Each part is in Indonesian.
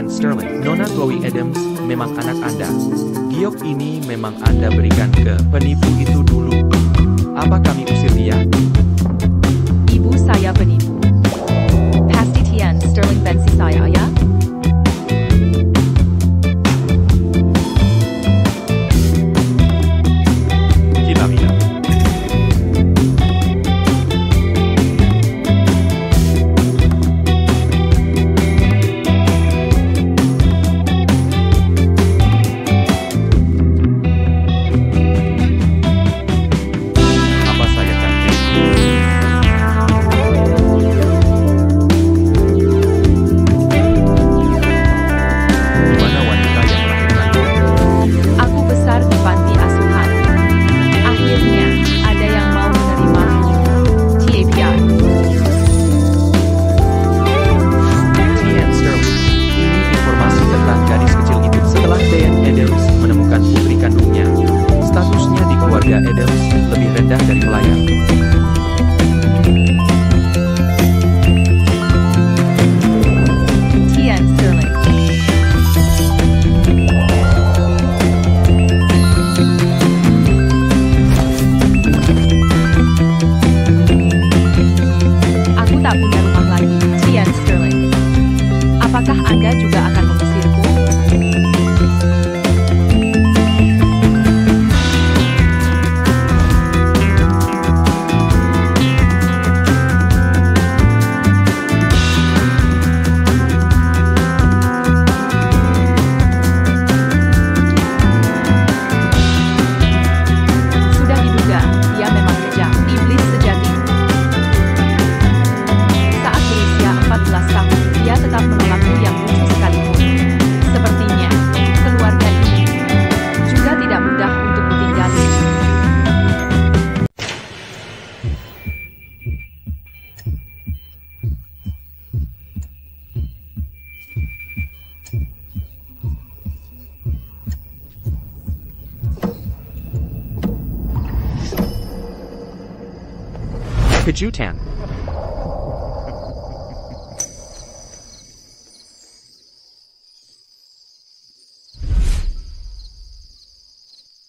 Sterling, Nona Chloe Adams, memang anak Anda. Giok ini memang Anda berikan ke penipu itu dulu. Apa kami usir dia? Ibu saya penipu. Pasti Tian Sterling benci saya ya? Kita lihat. Adams lebih rendah dari pelayan. Tian Sterling. Aku tak punya rumah lagi, Tian Sterling. Apakah Anda juga akan mengusirku? Kejutan.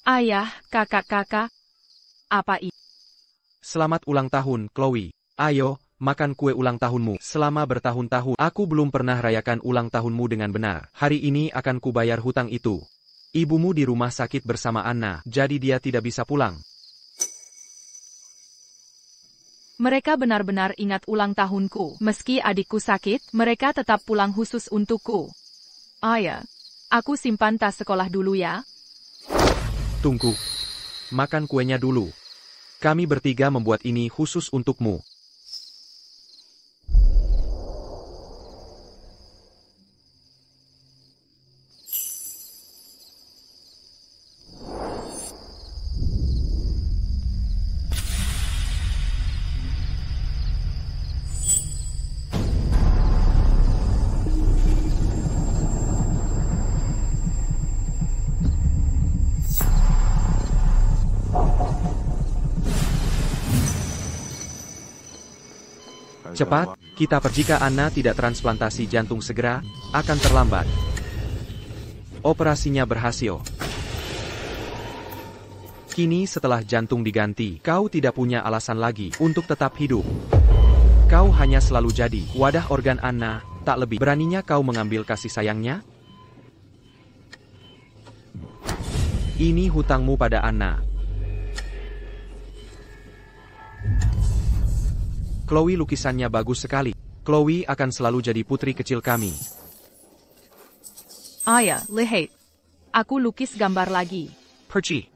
Ayah, kakak-kakak, apa ini? Selamat ulang tahun, Chloe. Ayo, makan kue ulang tahunmu. Selama bertahun-tahun, aku belum pernah rayakan ulang tahunmu dengan benar. Hari ini akan kubayar hutang itu. Ibumu di rumah sakit bersama Anna, jadi dia tidak bisa pulang. Mereka benar-benar ingat ulang tahunku. Meski adikku sakit, mereka tetap pulang khusus untukku. Ayah, aku simpan tas sekolah dulu ya. Tunggu. Makan kuenya dulu. Kami bertiga membuat ini khusus untukmu. Cepat, kita pergi. Jika Anna tidak transplantasi jantung segera, akan terlambat. Operasinya berhasil. Kini setelah jantung diganti, kau tidak punya alasan lagi untuk tetap hidup. Kau hanya selalu jadi wadah organ Anna, tak lebih. Beraninya kau mengambil kasih sayangnya? Ini hutangmu pada Anna. Chloe lukisannya bagus sekali. Chloe akan selalu jadi putri kecil kami. Ayah, lihat. Aku lukis gambar lagi. Perci.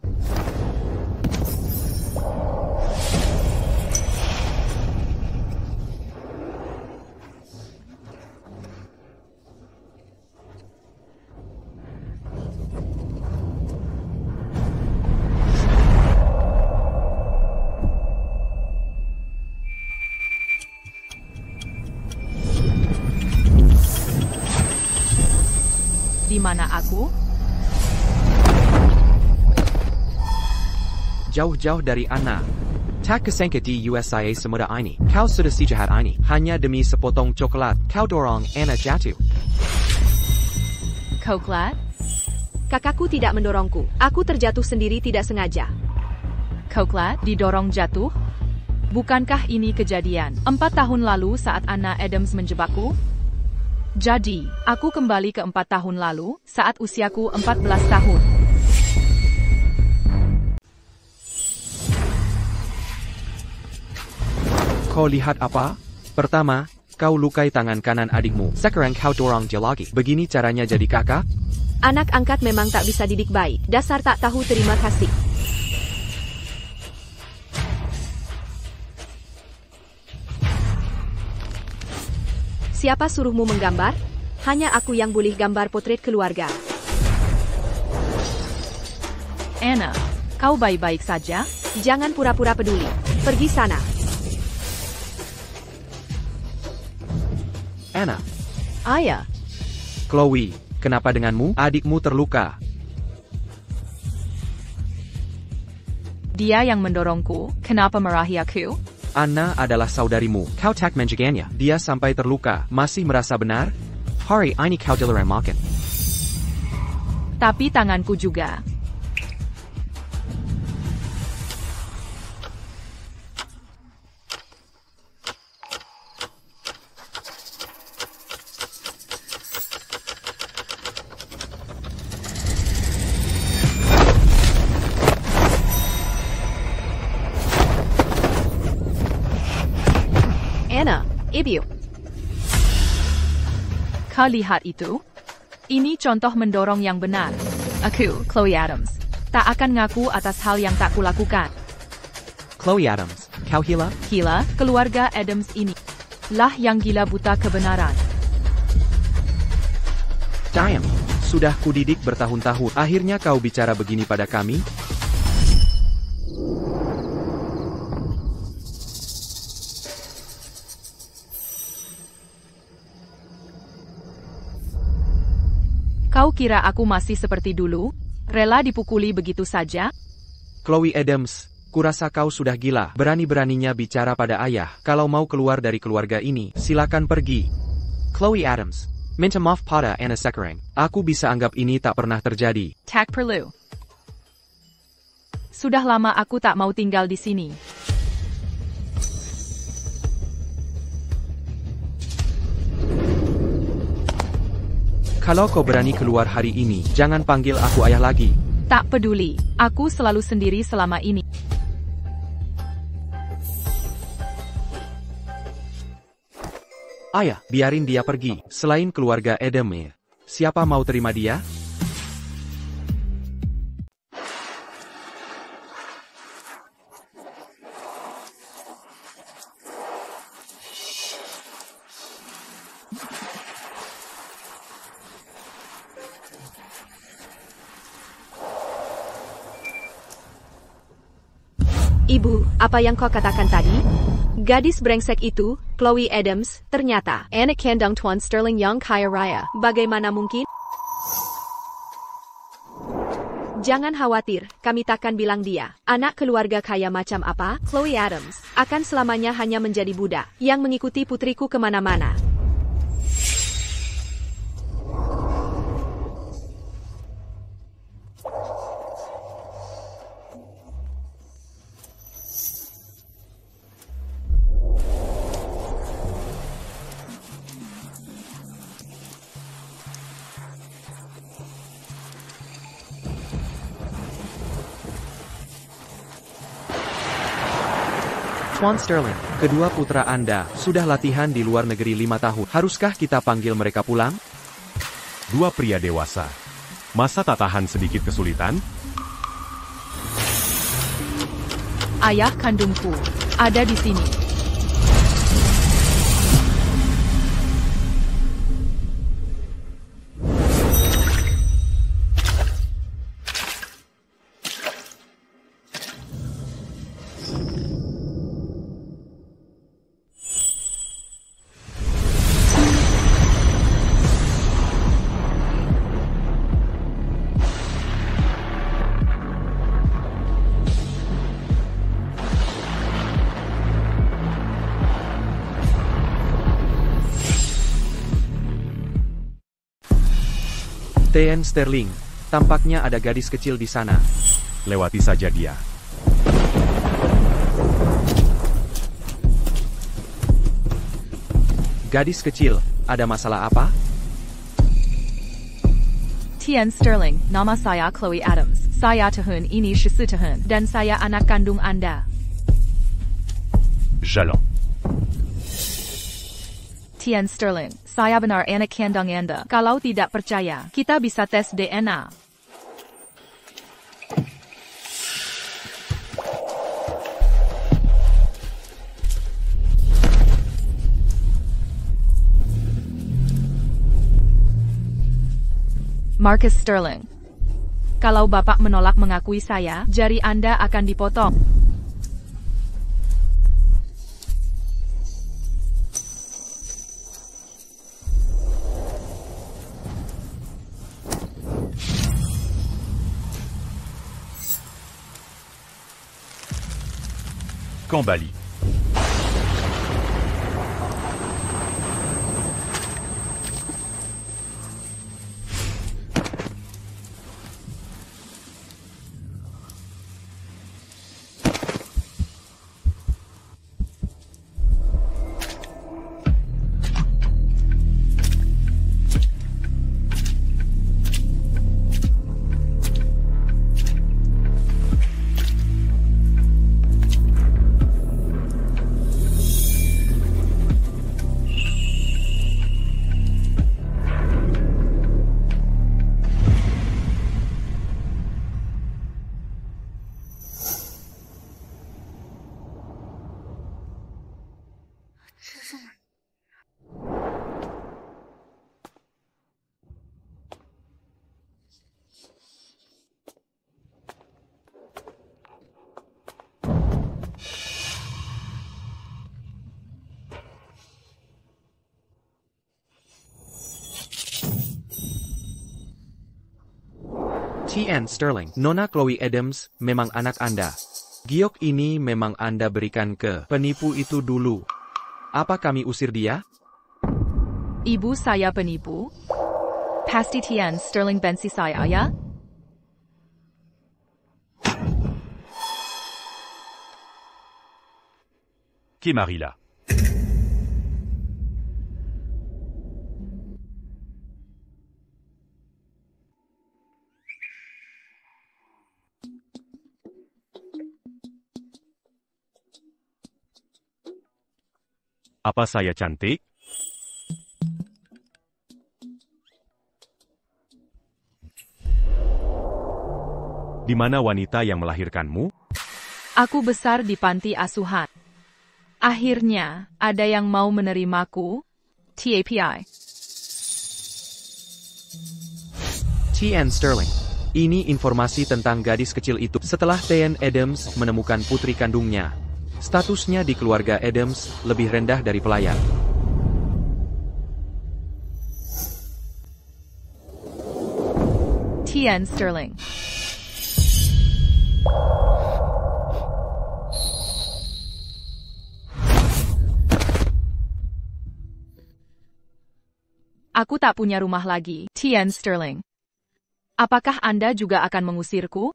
mana aku? Jauh-jauh dari Anna. Tak kesengket di USIA semudah ini. Kau sudah si jahat ini. Hanya demi sepotong coklat, kau dorong Anna jatuh. Coklat? Kakakku tidak mendorongku. Aku terjatuh sendiri tidak sengaja. Coklat didorong jatuh? Bukankah ini kejadian 4 tahun lalu saat Anna Adams menjebakku? Jadi, aku kembali ke 4 tahun lalu, saat usiaku 14 tahun. Kau lihat apa? Pertama, kau lukai tangan kanan adikmu. Sekarang kau dorong dia lagi. Begini caranya jadi kakak? Anak angkat memang tak bisa didik baik. Dasar tak tahu terima kasih. Siapa suruhmu menggambar? Hanya aku yang boleh gambar potret keluarga. Anna, kau baik-baik saja? Jangan pura-pura peduli. Pergi sana. Anna. Ayah. Chloe, kenapa denganmu? Adikmu terluka. Dia yang mendorongku, kenapa marahi aku? Anna adalah saudarimu. Kau tak menjaganya. Dia sampai terluka. Masih merasa benar? Hari ini kau dilarang makan. Tapi tanganku juga. Anna, Ibu. Kau lihat itu? Ini contoh mendorong yang benar. Aku, Chloe Adams, tak akan ngaku atas hal yang tak kulakukan. Chloe Adams, kau gila? Gila, keluarga Adams ini lah yang gila buta kebenaran. Diam. Sudah kudidik bertahun-tahun. Akhirnya kau bicara begini pada kami? Kau kira aku masih seperti dulu? Rela dipukuli begitu saja? Chloe Adams, kurasa kau sudah gila. Berani-beraninya bicara pada ayah. Kalau mau keluar dari keluarga ini, silakan pergi. Chloe Adams, minta maaf pada Anna sekarang. Aku bisa anggap ini tak pernah terjadi. Tak perlu. Sudah lama aku tak mau tinggal di sini. Kalau kau berani keluar hari ini, jangan panggil aku ayah lagi. Tak peduli, aku selalu sendiri selama ini. Ayah, biarin dia pergi. Selain keluarga Adam, siapa mau terima dia? Ibu, apa yang kau katakan tadi? Gadis brengsek itu, Chloe Adams, ternyata anak kandung Tuan Sterling yang kaya raya. Bagaimana mungkin? Jangan khawatir, kami takkan bilang dia. Anak keluarga kaya macam apa? Chloe Adams akan selamanya hanya menjadi budak yang mengikuti putriku kemana-mana. Tuan Sterling, kedua putra Anda sudah latihan di luar negeri 5 tahun. Haruskah kita panggil mereka pulang? Dua pria dewasa. Masa tak tahan sedikit kesulitan? Ayah kandungku ada di sini. TN Sterling, tampaknya ada gadis kecil di sana. Lewati saja dia. Gadis kecil, ada masalah apa? TN Sterling, nama saya Chloe Adams. Saya tahun ini 14 tahun, dan saya anak kandung Anda. Jalan. TN Sterling, saya benar anak kandung Anda. Kalau tidak percaya, kita bisa tes DNA. Marcus Sterling. Kalau Bapak menolak mengakui saya, jari Anda akan dipotong. Kembali. TN Sterling, Nona Chloe Adams, memang anak Anda. Giok ini memang Anda berikan ke penipu itu dulu. Apa kami usir dia? Ibu saya penipu? Pasti TN Sterling benci saya ya? Qui marie là? Apa saya cantik? Di mana wanita yang melahirkanmu? Aku besar di panti asuhan. Akhirnya, ada yang mau menerimaku? TAPI. TN Sterling. Ini informasi tentang gadis kecil itu. Setelah TN Adams menemukan putri kandungnya, statusnya di keluarga Adams lebih rendah dari pelayan. TN Sterling. Aku tak punya rumah lagi, TN Sterling. Apakah Anda juga akan mengusirku?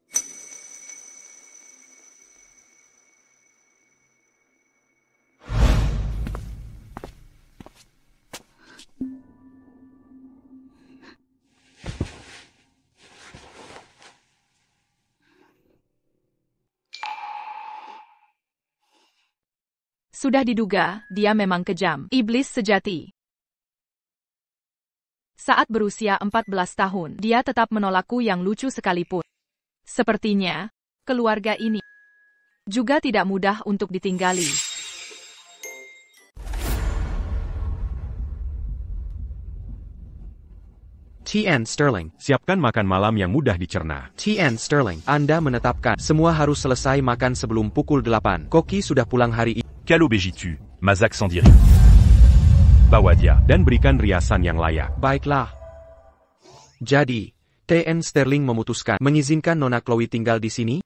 Sudah diduga, dia memang kejam, iblis sejati. Saat berusia 14 tahun, dia tetap menolakku yang lucu sekalipun. Sepertinya, keluarga ini juga tidak mudah untuk ditinggali. TN Sterling. Siapkan makan malam yang mudah dicerna. TN Sterling. Anda menetapkan semua harus selesai makan sebelum pukul 8. Koki sudah pulang hari ini. Kalobejitu, Mazak Sandiri. Bawa dia, dan berikan riasan yang layak. Baiklah. Jadi, TN Sterling memutuskan mengizinkan Nona Chloe tinggal di sini?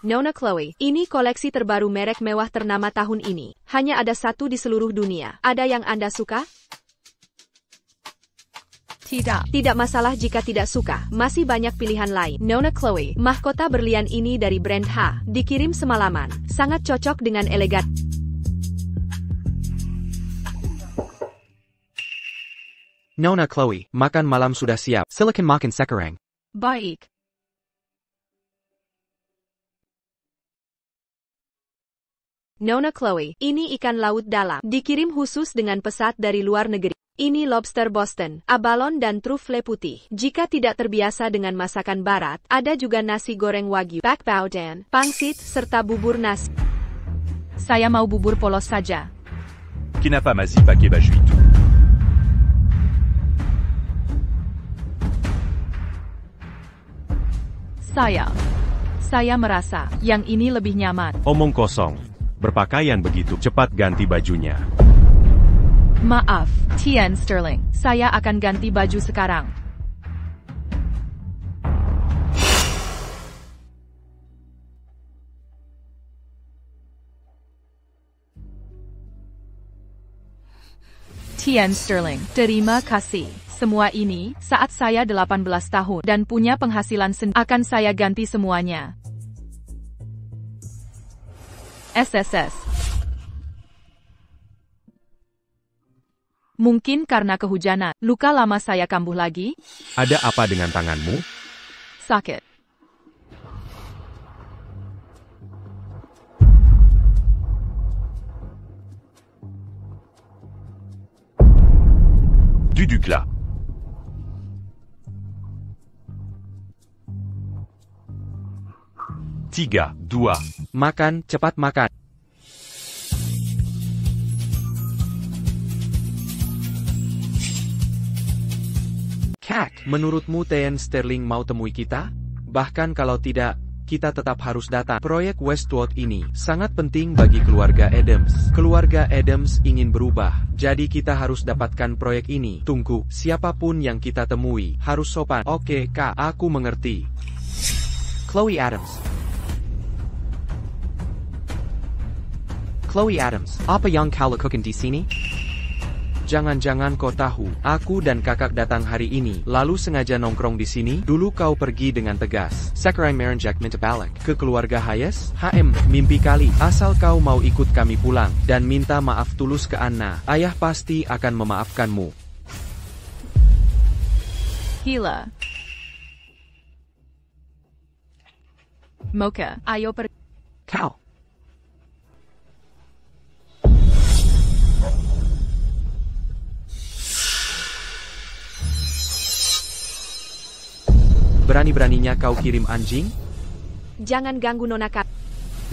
Nona Chloe, ini koleksi terbaru merek mewah ternama tahun ini. Hanya ada satu di seluruh dunia. Ada yang Anda suka? Tidak. Tidak masalah jika tidak suka, masih banyak pilihan lain. Nona Chloe, mahkota berlian ini dari brand H, dikirim semalaman. Sangat cocok dengan elegan. Nona Chloe, makan malam sudah siap. Silakan makan sekarang. Baik. Nona Chloe, ini ikan laut dalam. Dikirim khusus dengan pesat dari luar negeri. Ini lobster Boston, abalon dan truffle putih. Jika tidak terbiasa dengan masakan barat, ada juga nasi goreng wagyu, pak baodan, pangsit, serta bubur nasi. Saya mau bubur polos saja. Kenapa masih pakai baju itu? Saya merasa yang ini lebih nyaman. Omong kosong. Berpakaian begitu cepat ganti bajunya. Maaf, Tian Sterling. Saya akan ganti baju sekarang. Tian Sterling, terima kasih. Semua ini, saat saya 18 tahun dan punya penghasilan sendiri, akan saya ganti semuanya. SSS. Mungkin karena kehujanan, luka lama saya kambuh lagi. Ada apa dengan tanganmu? Sakit. Duduklah. Tiga, dua. Makan, cepat makan. Cat, menurutmu Tian Sterling mau temui kita? Bahkan kalau tidak, kita tetap harus datang. Proyek Westwood ini sangat penting bagi keluarga Adams. Keluarga Adams ingin berubah, jadi kita harus dapatkan proyek ini. Tunggu, siapapun yang kita temui, harus sopan. Oke, Kak, aku mengerti. Chloe Adams. Chloe Adams, apa yang kau lakukan di sini? Jangan-jangan kau tahu, aku dan kakak datang hari ini, lalu sengaja nongkrong di sini? Dulu kau pergi dengan tegas. Sekarang merenjak minta balik ke keluarga Hayes? Mimpi kali. Asal kau mau ikut kami pulang, dan minta maaf tulus ke Anna, ayah pasti akan memaafkanmu. Gila. Mocha, ayo pergi. Kau. Berani-beraninya kau kirim anjing? Jangan ganggu Nona Kak.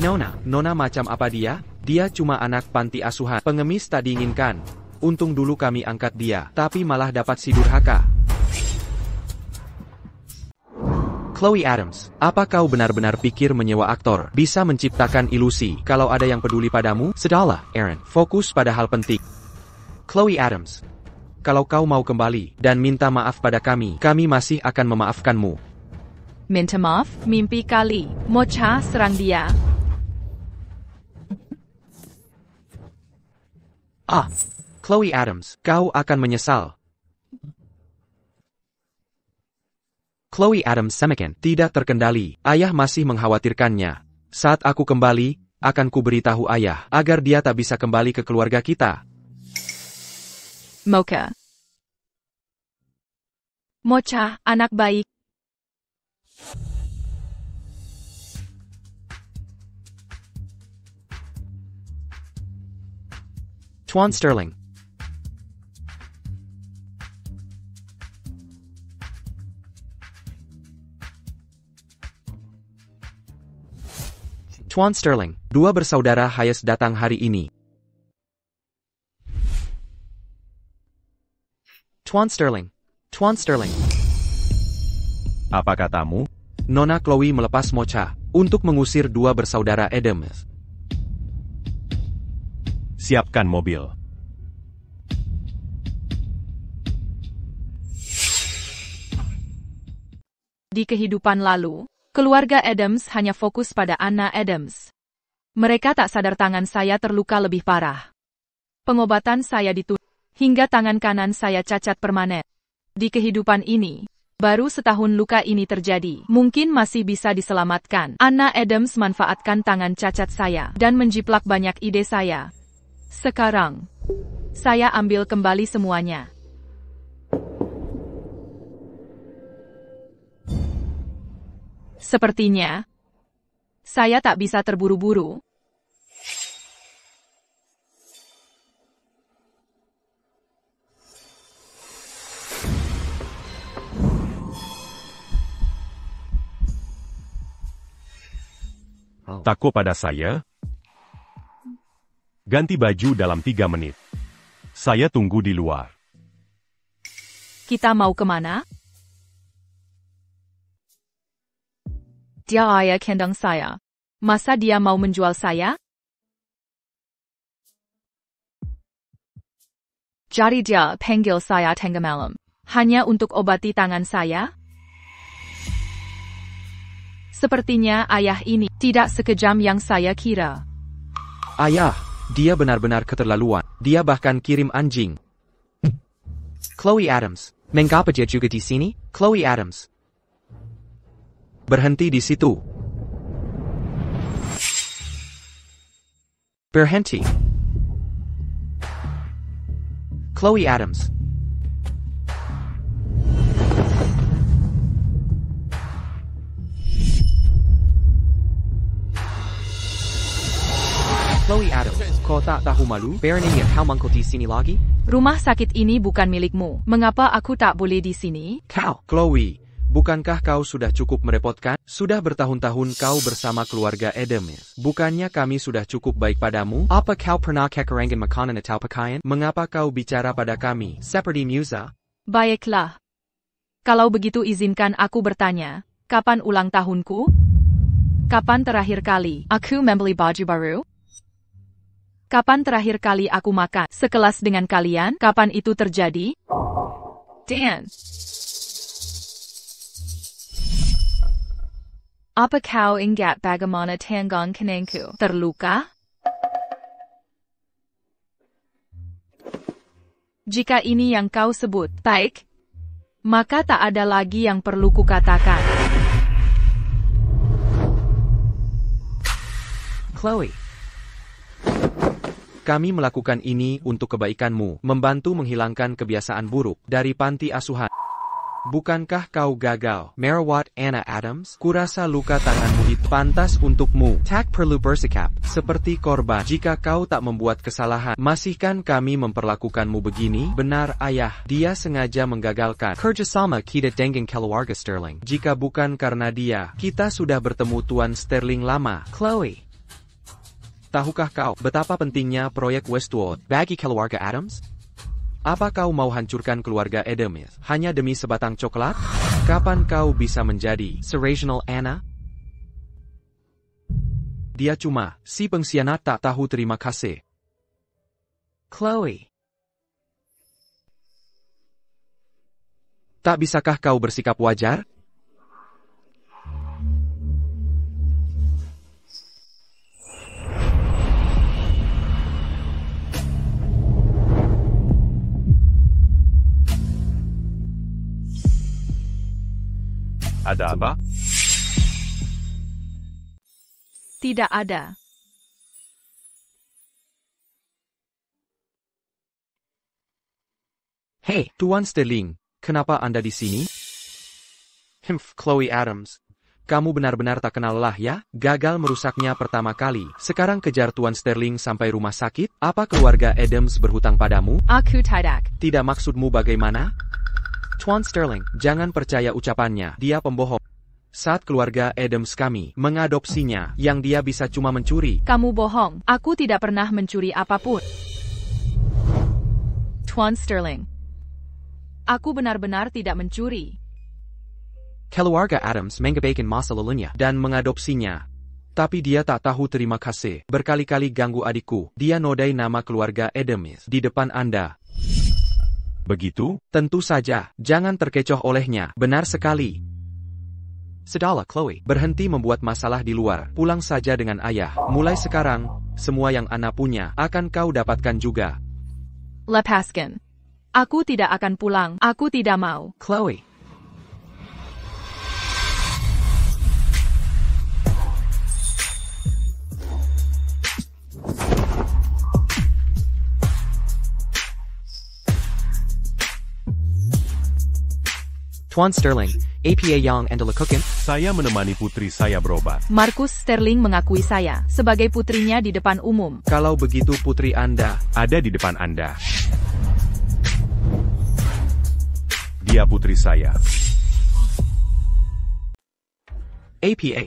Nona macam apa dia? Dia cuma anak panti asuhan, pengemis tak diinginkan. Untung dulu kami angkat dia, tapi malah dapat si durhaka. Chloe Adams, apa kau benar-benar pikir menyewa aktor bisa menciptakan ilusi kalau ada yang peduli padamu? Sudahlah, Aaron, fokus pada hal penting. Chloe Adams, kalau kau mau kembali dan minta maaf pada kami masih akan memaafkanmu. Minta maaf, mimpi kali. Mocha, serang dia. Chloe Adams, kau akan menyesal. Chloe Adams semakin tidak terkendali. Ayah masih mengkhawatirkannya. Saat aku kembali, akan kuberitahu ayah agar dia tak bisa kembali ke keluarga kita. Mocha. Mocha, anak baik. Tuan Sterling. Tuan Sterling, dua bersaudara Hayes datang hari ini. Tuan Sterling. Apa katamu? Nona Chloe melepas Mocha untuk mengusir dua bersaudara Adams. Siapkan mobil. Di kehidupan lalu, keluarga Adams hanya fokus pada Anna Adams. Mereka tak sadar tangan saya terluka lebih parah. Pengobatan saya ditunda, hingga tangan kanan saya cacat permanen. Di kehidupan ini, baru setahun luka ini terjadi. Mungkin masih bisa diselamatkan. Anna Adams manfaatkan tangan cacat saya dan menjiplak banyak ide saya. Sekarang, saya ambil kembali semuanya. Sepertinya, saya tak bisa terburu-buru. Takut pada saya? Ganti baju dalam 3 menit. Saya tunggu di luar. Kita mau kemana? Dia ayah kandung saya. Masa dia mau menjual saya? Jadi dia panggil saya tengah malam. Hanya untuk obati tangan saya? Sepertinya ayah ini tidak sekejam yang saya kira. Ayah, dia benar-benar keterlaluan. Dia bahkan kirim anjing. Chloe Adams, mengapa dia juga di sini? Chloe Adams. Berhenti di situ. Berhenti. Chloe Adams. Chloe Adams, kau tak tahu malu? Beraninya kau mangkuk di sini lagi? Rumah sakit ini bukan milikmu. Mengapa aku tak boleh di sini? Kau, Chloe, bukankah kau sudah cukup merepotkan? Sudah bertahun-tahun kau bersama keluarga Adams. Bukannya kami sudah cukup baik padamu? Apa kau pernah kekurangan makanan atau pakaian? Mengapa kau bicara pada kami, seperti Musa? Baiklah. Kalau begitu izinkan aku bertanya, kapan ulang tahunku? Kapan terakhir kali aku membeli baju baru? Kapan terakhir kali aku makan sekelas dengan kalian? Kapan itu terjadi? Dan apa kau ingat bagaimana tanggang kananku terluka? Jika ini yang kau sebut baik, maka tak ada lagi yang perlu kukatakan. Chloe, kami melakukan ini untuk kebaikanmu, membantu menghilangkan kebiasaan buruk dari panti asuhan. Bukankah kau gagal merawat Anna Adams? Kurasa luka tanganmu itu pantas untukmu. Tak perlu bersikap seperti korban jika kau tak membuat kesalahan. Masihkan kami memperlakukanmu begini? Benar ayah, dia sengaja menggagalkan kerjasama kita dengan keluarga Sterling. Jika bukan karena dia, kita sudah bertemu Tuan Sterling lama. Chloe, tahukah kau betapa pentingnya proyek Westwood bagi keluarga Adams? Apa kau mau hancurkan keluarga Adams hanya demi sebatang coklat? Kapan kau bisa menjadi seregional Anna? Dia cuma si pengkhianat tak tahu terima kasih. Chloe, tak bisakah kau bersikap wajar? Ada apa? Tidak ada. Hei, Tuan Sterling, kenapa Anda di sini? Chloe Adams, kamu benar-benar tak kenal lelah ya? Gagal merusaknya pertama kali. Sekarang kejar Tuan Sterling sampai rumah sakit? Apa keluarga Adams berhutang padamu? Aku tidak. Tidak, maksudmu bagaimana? Tuan Sterling, jangan percaya ucapannya. Dia pembohong. Saat keluarga Adams kami mengadopsinya, yang dia bisa cuma mencuri. Kamu bohong. Aku tidak pernah mencuri apapun. Tuan Sterling, aku benar-benar tidak mencuri. Keluarga Adams mengabaikan masa lalunya dan mengadopsinya. Tapi dia tak tahu terima kasih. Berkali-kali ganggu adikku. Dia nodai nama keluarga Adams di depan Anda. Begitu? Tentu saja, jangan terkecoh olehnya. Benar sekali. Sudahlah Chloe, berhenti membuat masalah di luar. Pulang saja dengan ayah. Mulai sekarang, semua yang Anna punya akan kau dapatkan juga. Lepaskan. Aku tidak akan pulang. Aku tidak mau. Chloe. Tuan Sterling, APA Yang and Cookin. Saya menemani putri saya berobat. Marcus Sterling mengakui saya sebagai putrinya di depan umum. Kalau begitu putri Anda Ada di depan Anda. Dia putri saya. APA.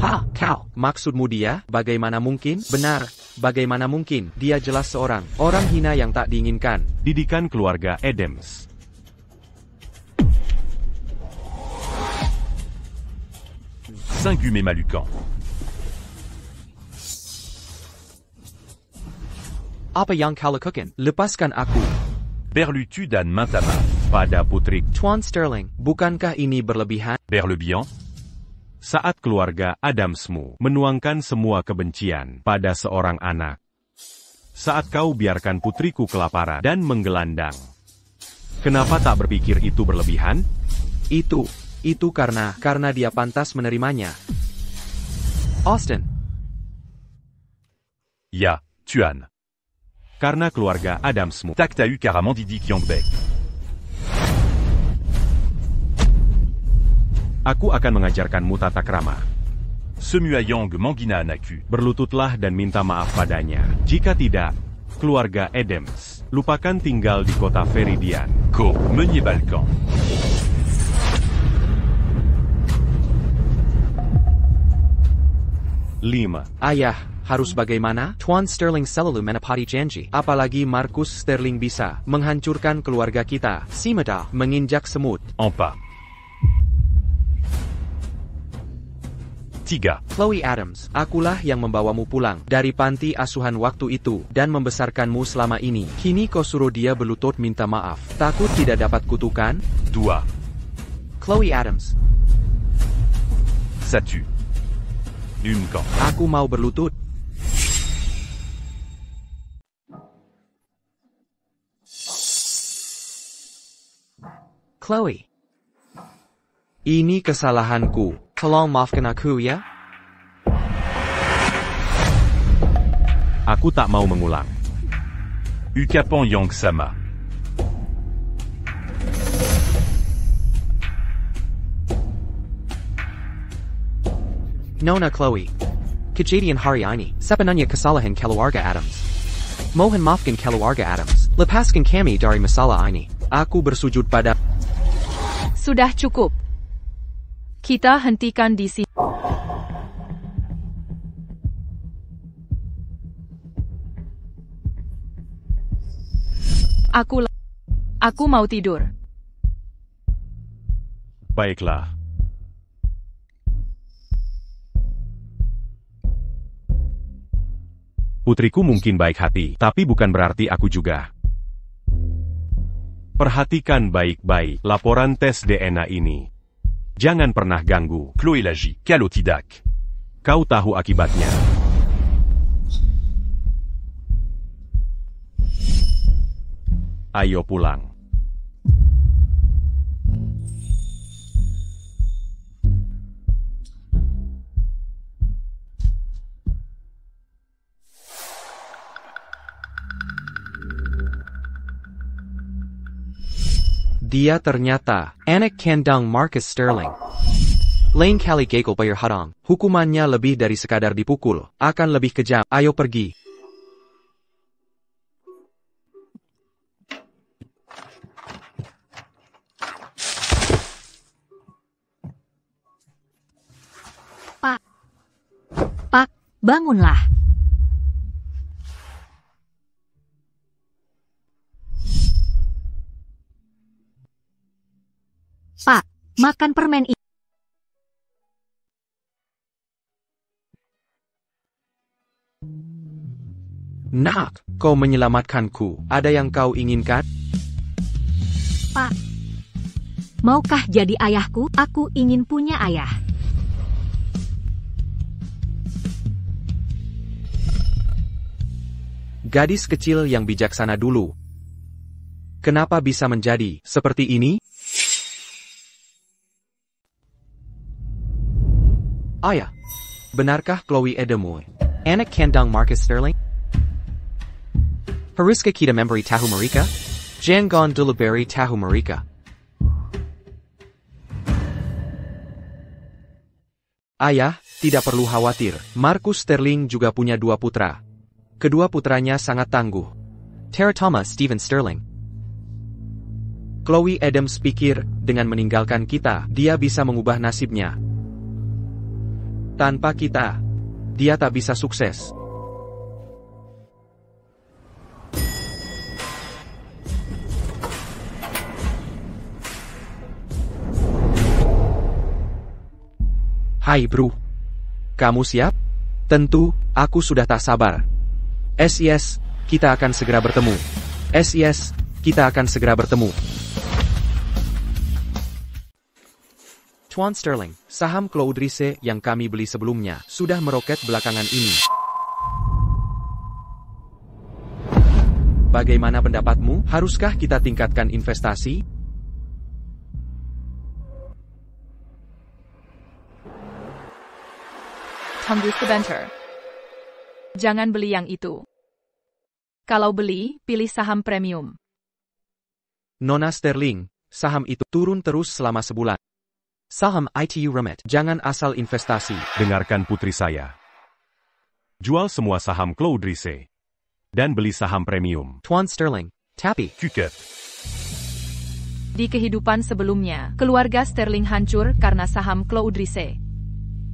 Ha, kau. Maksudmu dia? Bagaimana mungkin? Benar. Bagaimana mungkin? Dia jelas seorang orang hina yang tak diinginkan. Didikan keluarga Adams. Singume Malucan. Apa yang kau lakukan? Lepaskan aku. Berlutu dan Mantama. Pada putri Tuan Sterling, bukankah ini berlebihan? Berlebihan? Saat keluarga Adamsmu menuangkan semua kebencian pada seorang anak. Saat kau biarkan putriku kelaparan dan menggelandang. Kenapa tak berpikir itu berlebihan? Itu karena dia pantas menerimanya. Austin. Ya, Tuan. Karena keluarga Adamsmu. Tak t'as eu carrément Didik Yongbek. Aku akan mengajarkanmu tata krama. Semuayang Mangina Anaku. Berlututlah dan minta maaf padanya. Jika tidak, keluarga Adams, lupakan tinggal di kota Feridian. Ko, Meunier Balkan. Lima. Ayah, harus bagaimana? Tuan Sterling selalu menepati janji. Apalagi Marcus Sterling bisa menghancurkan keluarga kita. Simeda, menginjak semut. Empat. Tiga. Chloe Adams, akulah yang membawamu pulang dari panti asuhan waktu itu dan membesarkanmu selama ini. Kini kau suruh dia berlutut minta maaf. Takut tidak dapat kutukan? Dua. Chloe Adams. Satu. Duncan. Aku mau berlutut. Chloe. Ini kesalahanku. Tolong maafkan aku ya. Aku tak mau mengulang. Ucapan yang sama. Nona Chloe. Kejadian hari ini, sepenuhnya kesalahan keluarga Adams. Mohon maafkan keluarga Adams. Lepaskan kami dari masalah ini. Aku bersujud pada... Sudah cukup. Kita hentikan di sini. Aku mau tidur. Baiklah. Putriku mungkin baik hati, tapi bukan berarti aku juga. Perhatikan baik-baik laporan tes DNA ini. Jangan pernah ganggu. Chloé Lagi, Kalotidak. Kau tahu akibatnya. Ayo pulang. Dia ternyata anak kandung Marcus Sterling. Lain kali gagal bayar hutang, hukumannya lebih dari sekadar dipukul, akan lebih kejam. Ayo pergi. Pak, bangunlah. Pak, makan permen ini. Nak, kau menyelamatkanku. Ada yang kau inginkan? Pak, maukah jadi ayahku? Aku ingin punya ayah. Gadis kecil yang bijaksana dulu. Kenapa bisa menjadi seperti ini? Ayah, benarkah Chloe Edemoy anak kandung Marcus Sterling? Haruskah kita memberi tahu mereka? Jangan dulu beri tahu mereka. Ayah, tidak perlu khawatir. Marcus Sterling juga punya 2 putra. Kedua putranya sangat tangguh. Teratoma Stephen Sterling. Chloe Adams pikir, dengan meninggalkan kita, dia bisa mengubah nasibnya. Tanpa kita, dia tak bisa sukses. Hai bro. Kamu siap? Tentu, aku sudah tak sabar. SIS, kita akan segera bertemu. SIS, kita akan segera bertemu. Tuan Sterling, saham Claude Rise yang kami beli sebelumnya sudah meroket belakangan ini. Bagaimana pendapatmu? Haruskah kita tingkatkan investasi? Tunggu sebentar. Jangan beli yang itu. Kalau beli, pilih saham premium. Nona Sterling, saham itu turun terus selama sebulan. Saham ITU Remit, jangan asal investasi. Dengarkan putri saya. Jual semua saham Claude Rise. Dan beli saham premium. Tuan Sterling, tapi Kuket. Di kehidupan sebelumnya, keluarga Sterling hancur karena saham Claude Rise.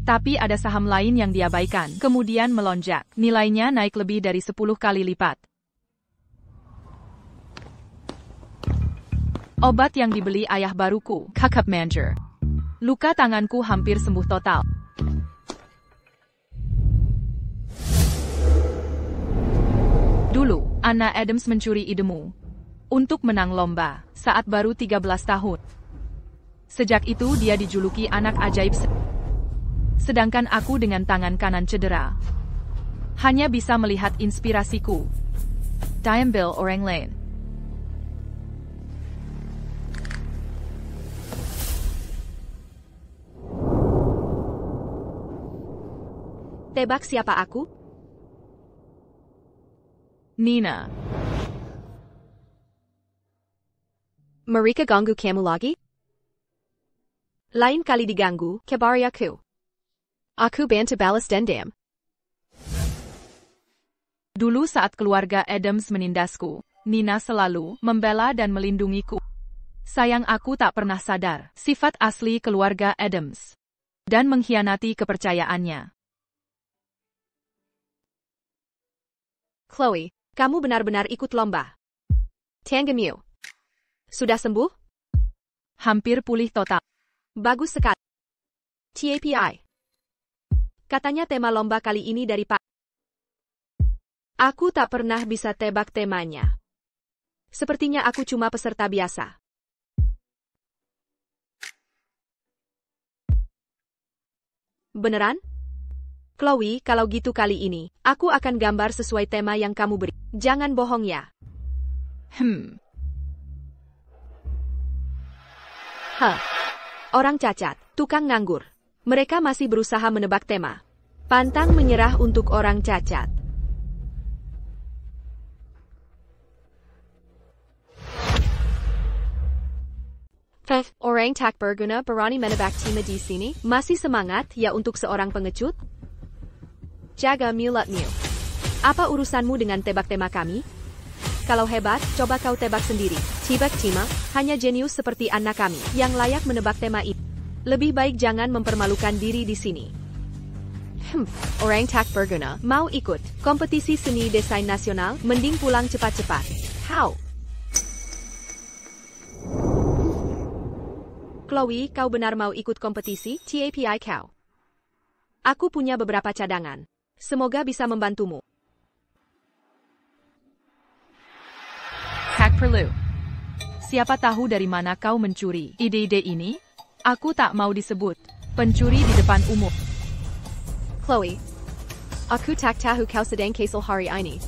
Tapi ada saham lain yang diabaikan, kemudian melonjak. Nilainya naik lebih dari 10 kali lipat. Obat yang dibeli ayah baruku, Kakap Manger. Luka tanganku hampir sembuh total. Dulu, Anna Adams mencuri idemu untuk menang lomba saat baru 13 tahun. Sejak itu dia dijuluki anak ajaib. Sedangkan aku dengan tangan kanan cedera, hanya bisa melihat inspirasiku. Diambil orang lain. Tebak siapa aku? Nina. Mereka ganggu kamu lagi? Lain kali diganggu, kabari aku. Aku bantu balas dendam. Dulu saat keluarga Adams menindasku, Nina selalu membela dan melindungiku. Sayang aku tak pernah sadar sifat asli keluarga Adams dan mengkhianati kepercayaannya. Chloe, kamu benar-benar ikut lomba. Tanggamu. Sudah sembuh? Hampir pulih total. Bagus sekali. TAPI. Katanya tema lomba kali ini dari Pak. Aku tak pernah bisa tebak temanya. Sepertinya aku cuma peserta biasa. Beneran? Chloe, kalau gitu kali ini, aku akan gambar sesuai tema yang kamu beri. Jangan bohong ya. Orang cacat, tukang nganggur. Mereka masih berusaha menebak tema. Pantang menyerah untuk orang cacat. Orang tak berguna berani menebak tema di sini. Masih semangat ya untuk seorang pengecut? Jaga mulutmu. Apa urusanmu dengan tebak tema kami? Kalau hebat, coba kau tebak sendiri. Tebak tema, hanya jenius seperti anak kami yang layak menebak tema itu. Lebih baik jangan mempermalukan diri di sini. Orang tak berguna, mau ikut kompetisi seni desain nasional, mending pulang cepat-cepat. How? Chloe, kau benar mau ikut kompetisi? TAPI kau. Aku punya beberapa cadangan. Semoga bisa membantumu. Hack perlu. Siapa tahu dari mana kau mencuri ide-ide ini? Aku tak mau disebut pencuri di depan umum. Chloe, aku tak tahu kau sedang kesal hari ini.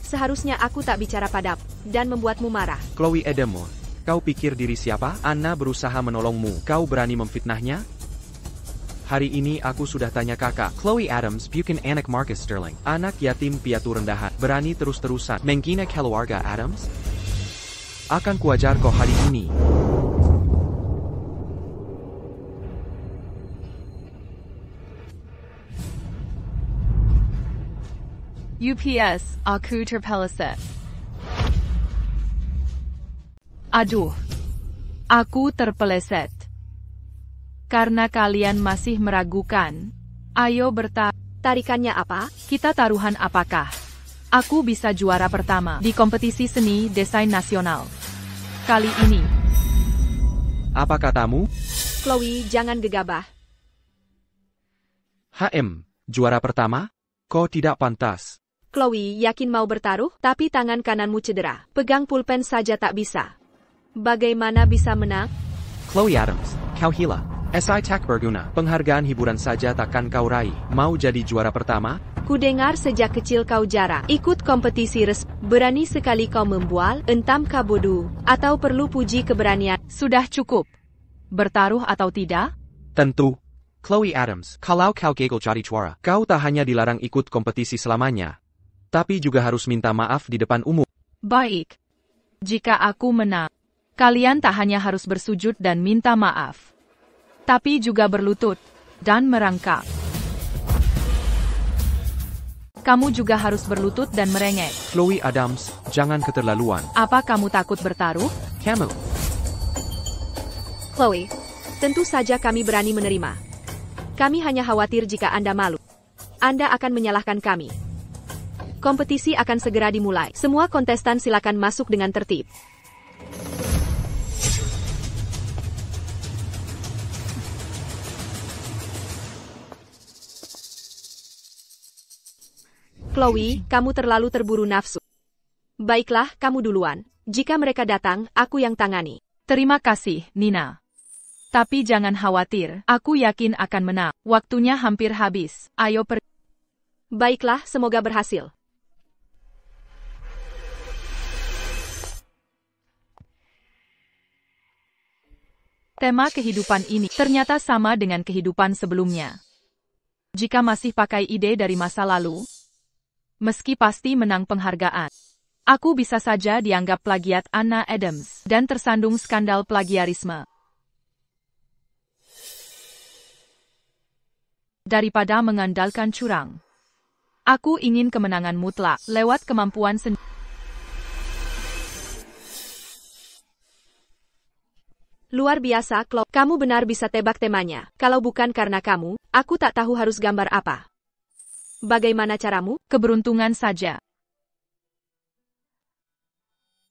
Seharusnya aku tak bicara padamu. dan membuatmu marah. Chloe Adams, kau pikir diri siapa? Anna berusaha menolongmu. Kau berani memfitnahnya? Hari ini aku sudah tanya kakak. Chloe Adams bukan anak Marcus Sterling. Anak yatim piatu rendahan. Berani terus-terusan menghina keluarga Adams? Akan kuajar kau hari ini. UPS, aku terpeleset. Aduh, aku terpeleset. Karena kalian masih meragukan, ayo Tarikannya apa? kita taruhan apakah aku bisa juara pertama di kompetisi seni desain nasional. Kali ini, Apa katamu? Chloe, jangan gegabah. Juara pertama? Kau tidak pantas. Chloe yakin mau bertaruh, tapi tangan kananmu cedera. Pegang pulpen saja tak bisa. Bagaimana bisa menang? Chloe Adams, kau hila. SI tak berguna. Penghargaan hiburan saja takkan kau raih. Mau jadi juara pertama? Kudengar sejak kecil kau jarang ikut kompetisi resmi. Berani sekali kau membual, entam kabodu, atau perlu puji keberanian. sudah cukup. Bertaruh atau tidak? Tentu. Chloe Adams, kalau kau gagal cari juara, kau tak hanya dilarang ikut kompetisi selamanya, tapi juga harus minta maaf di depan umum. Baik. Jika aku menang, kalian tak hanya harus bersujud dan minta maaf, tapi juga berlutut dan merangkak. Kamu juga harus berlutut dan merengek. Chloe Adams, jangan keterlaluan. Apa kamu takut bertaruh? Kamu. Chloe, tentu saja kami berani menerima. Kami hanya khawatir jika Anda malu. Anda akan menyalahkan kami. Kompetisi akan segera dimulai. Semua kontestan silakan masuk dengan tertib. Chloe, kamu terlalu terburu nafsu. Baiklah, kamu duluan. Jika mereka datang, aku yang tangani. Terima kasih, Nina. Tapi jangan khawatir, aku yakin akan menang. Waktunya hampir habis. Ayo pergi. Baiklah, semoga berhasil. Tema kehidupan ini ternyata sama dengan kehidupan sebelumnya. Jika masih pakai ide dari masa lalu, meski pasti menang penghargaan, aku bisa saja dianggap plagiat Anna Adams dan tersandung skandal plagiarisme. Daripada mengandalkan curang, aku ingin kemenangan mutlak lewat kemampuan sendiri. Luar biasa, Chloe. Kamu benar bisa tebak temanya. Kalau bukan karena kamu, aku tak tahu harus gambar apa. Bagaimana caramu? Keberuntungan saja.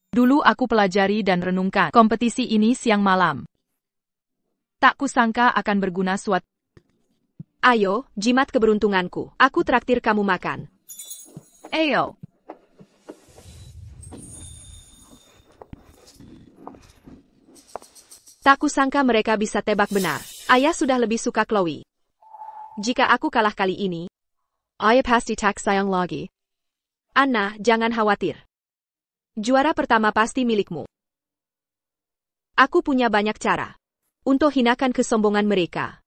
Dulu aku pelajari dan renungkan kompetisi ini siang malam. Tak kusangka akan berguna suatu. Ayo, jimat keberuntunganku. Aku traktir kamu makan. Ayo. Tak kusangka mereka bisa tebak benar. Ayah sudah lebih suka Chloe. Jika aku kalah kali ini, ayah pasti tak sayang lagi. Anna, jangan khawatir. Juara pertama pasti milikmu. Aku punya banyak cara untuk hinakan kesombongan mereka.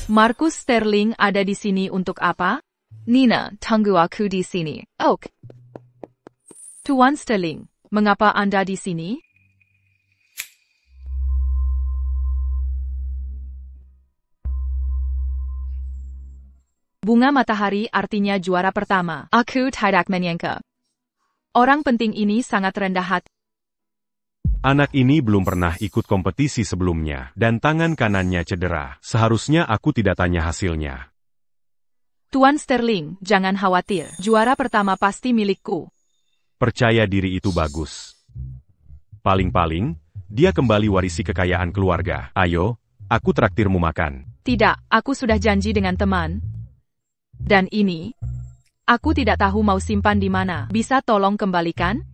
Marcus Sterling ada di sini untuk apa? Nina, tunggu aku di sini. Oke. Tuan Sterling, mengapa Anda di sini? Bunga matahari artinya juara pertama. Aku tidak menyangka. Orang penting ini sangat rendah hati. Anak ini belum pernah ikut kompetisi sebelumnya, dan tangan kanannya cedera. Seharusnya aku tidak tanya hasilnya. Tuan Sterling, jangan khawatir. Juara pertama pasti milikku. Percaya diri itu bagus. Paling-paling, dia kembali warisi kekayaan keluarga. Ayo, aku traktirmu makan. Tidak, aku sudah janji dengan teman. Dan ini, aku tidak tahu mau simpan di mana. Bisa tolong kembalikan?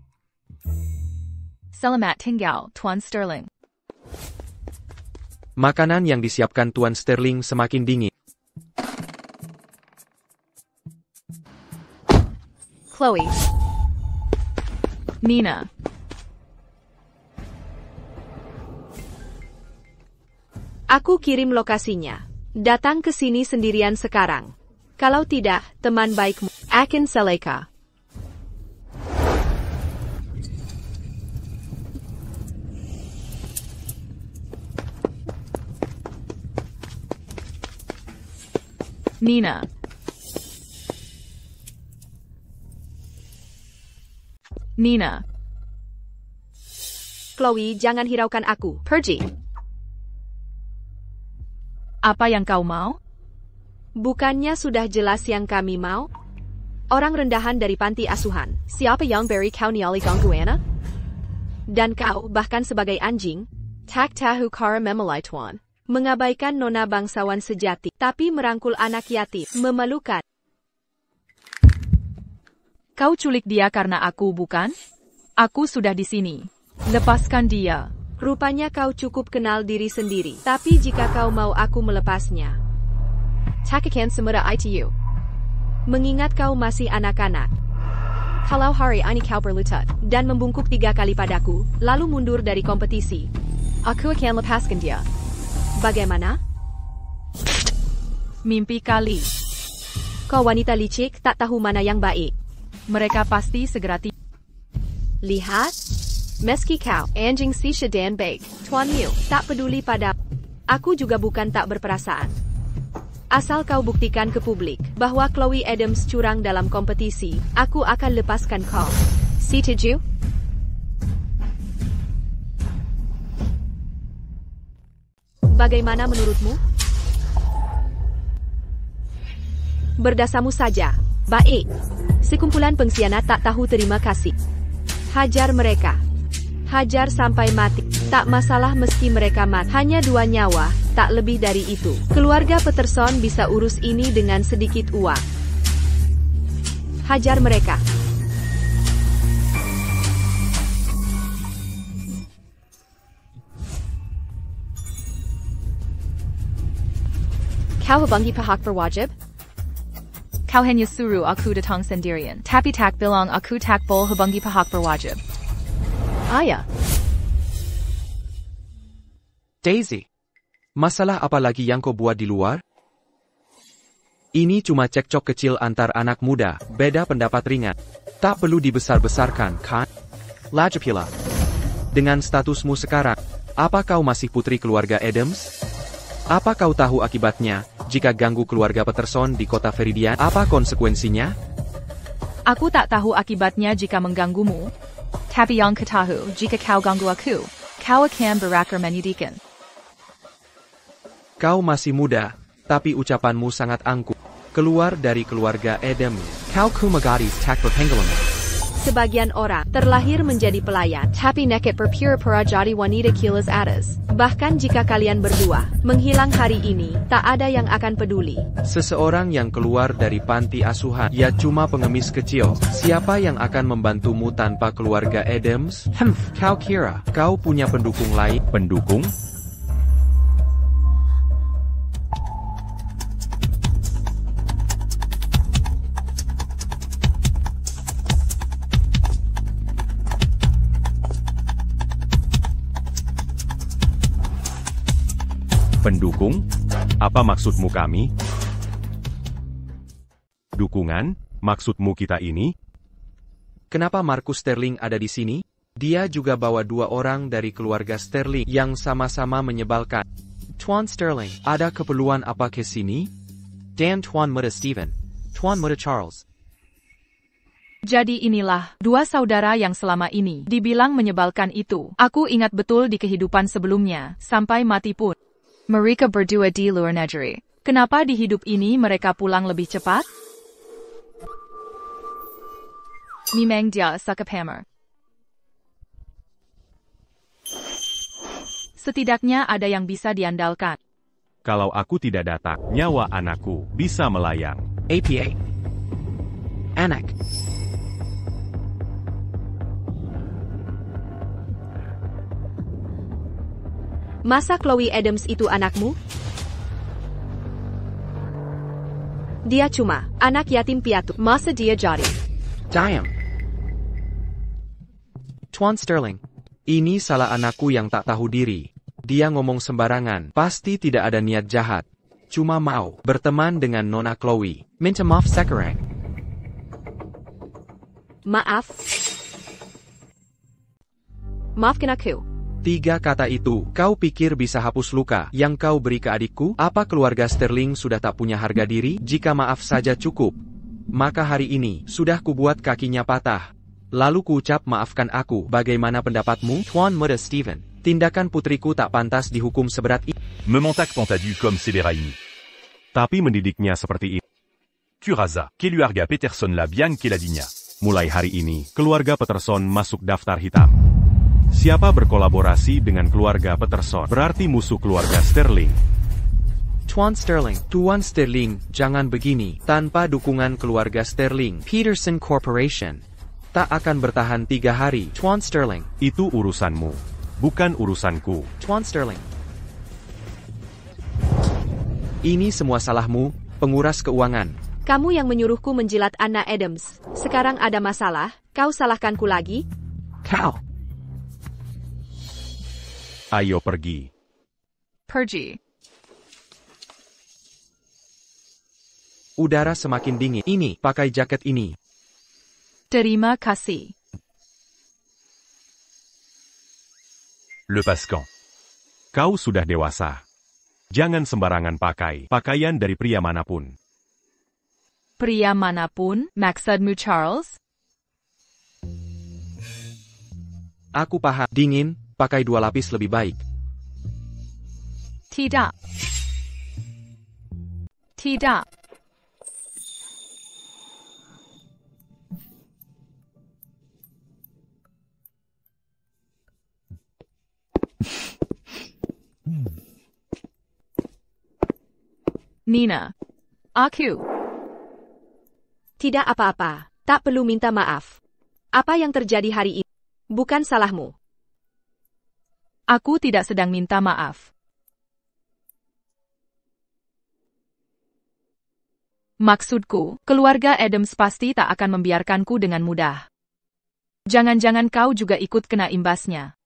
Selamat tinggal, Tuan Sterling. Makanan yang disiapkan Tuan Sterling semakin dingin. Chloe. Nina. Aku kirim lokasinya. Datang ke sini sendirian sekarang. Kalau tidak, teman baikmu. Akin Seleka. Nina. Nina. Chloe, jangan hiraukan aku. Pergi. Apa yang kau mau? Bukannya sudah jelas yang kami mau? Orang rendahan dari panti asuhan. Siapa yang beri kau niali gangguana? Dan kau, bahkan sebagai anjing, tak tahu cara memelai tuan. Mengabaikan nona bangsawan sejati, tapi merangkul anak yatim. Memalukan. Kau culik dia karena aku, bukan? Aku sudah di sini. Lepaskan dia. Rupanya kau cukup kenal diri sendiri. Tapi jika kau mau aku melepasnya, takkan semudah itu. Mengingat kau masih anak-anak. Kalau hari ini kau berlutut dan membungkuk 3 kali padaku, lalu mundur dari kompetisi, aku akan lepaskan dia. Bagaimana? Mimpi kali. Kau wanita licik tak tahu mana yang baik. Mereka pasti segera Lihat. Meski kau, anjing si dan baik, Tuan Yu, tak peduli pada. Aku juga bukan tak berperasaan. Asal kau buktikan ke publik bahwa Chloe Adams curang dalam kompetisi, aku akan lepaskan kau. Setuju? Bagaimana menurutmu? Berdasamu saja. Baik. Sekumpulan pengkhianat tak tahu terima kasih. Hajar mereka. Hajar sampai mati. Tak masalah meski mereka mati. Hanya 2 nyawa, tak lebih dari itu. Keluarga Peterson bisa urus ini dengan sedikit uang. Hajar mereka. Kau hubungi pihak berwajib? Kau hanya suruh aku datang sendirian. Tapi tak bilang aku tak boleh hubungi pihak berwajib. Ayah. Daisy. Masalah apa lagi yang kau buat di luar? Ini cuma cekcok kecil antar anak muda, beda pendapat ringan. Tak perlu dibesar-besarkan, kan? Lajapila. Dengan statusmu sekarang, apa kau masih putri keluarga Adams? Apa kau tahu akibatnya, jika ganggu keluarga Peterson di kota Viridian? Apa konsekuensinya? Aku tak tahu akibatnya jika mengganggumu. Tapi yang ketahu, jika kau ganggu aku, kau akan berakar menyedihkan. Kau masih muda, tapi ucapanmu sangat angkuh. Keluar dari keluarga Adams. Kau kumagadis tak berpengalaman. Sebagian orang terlahir menjadi pelayan, tapi nekat berpura-pura jadi wanita kilas atas. Bahkan jika kalian berdua menghilang hari ini, tak ada yang akan peduli. Seseorang yang keluar dari panti asuhan, ia cuma pengemis kecil. Siapa yang akan membantumu tanpa keluarga Adams? Kau kira kau punya pendukung lain? Pendukung? Pendukung? Apa maksudmu kami? Dukungan? Maksudmu kita ini? Kenapa Marcus Sterling ada di sini? Dia juga bawa 2 orang dari keluarga Sterling yang sama-sama menyebalkan. Tuan Sterling, ada keperluan apa ke sini? Dan Tuan Muda Stephen, Tuan Muda Charles. Jadi inilah 2 saudara yang selama ini dibilang menyebalkan itu. Aku ingat betul di kehidupan sebelumnya, sampai mati pun. Mereka berdua di luar negeri. Kenapa di hidup ini mereka pulang lebih cepat? Memang dia suka pamer. Setidaknya ada yang bisa diandalkan. Kalau aku tidak datang, nyawa anakku bisa melayang. APA. Anak. Masa Chloe Adams itu anakmu? Dia cuma anak yatim piatu. Masa dia jadi. Damn. Tuan Sterling. Ini salah anakku yang tak tahu diri. Dia ngomong sembarangan. Pasti tidak ada niat jahat. Cuma mau berteman dengan Nona Chloe. Minta maaf sekarang. Maaf. Maafkan aku. 3 kata itu, kau pikir bisa hapus luka yang kau beri ke adikku? Apa keluarga Sterling sudah tak punya harga diri? Jika maaf saja cukup, maka hari ini sudah kubuat kakinya patah. Lalu kuucap maafkan aku. Bagaimana pendapatmu, Tuan Muda Stephen? Tindakan putriku tak pantas dihukum seberat ini. Me montac Pentadu comme Severaini. Tapi mendidiknya seperti ini. Curaza, Keluarga Peterson la bien que la digna. Mulai hari ini, keluarga Peterson masuk daftar hitam. Siapa berkolaborasi dengan keluarga Peterson berarti musuh keluarga Sterling. Tuan Sterling, jangan begini. Tanpa dukungan keluarga Sterling, Peterson Corporation tak akan bertahan 3 hari. Tuan Sterling. Itu urusanmu, bukan urusanku. Tuan Sterling. Ini semua salahmu, penguras keuangan. Kamu yang menyuruhku menjilat Anna Adams. Sekarang ada masalah, kau salahkanku lagi? Kau. Ayo pergi. Pergi. Udara semakin dingin. Ini, pakai jaket ini. Terima kasih. Le Pascan. Kau sudah dewasa. Jangan sembarangan pakai pakaian dari pria manapun. Pria manapun, maksudmu Charles? Aku paham. Dingin, pakai 2 lapis lebih baik. Tidak. Tidak. Nina. Aku. Tidak apa-apa, tak perlu minta maaf. Apa yang terjadi hari ini? Bukan salahmu. Aku tidak sedang minta maaf. Maksudku, keluarga Adams pasti tak akan membiarkanku dengan mudah. Jangan-jangan kau juga ikut kena imbasnya.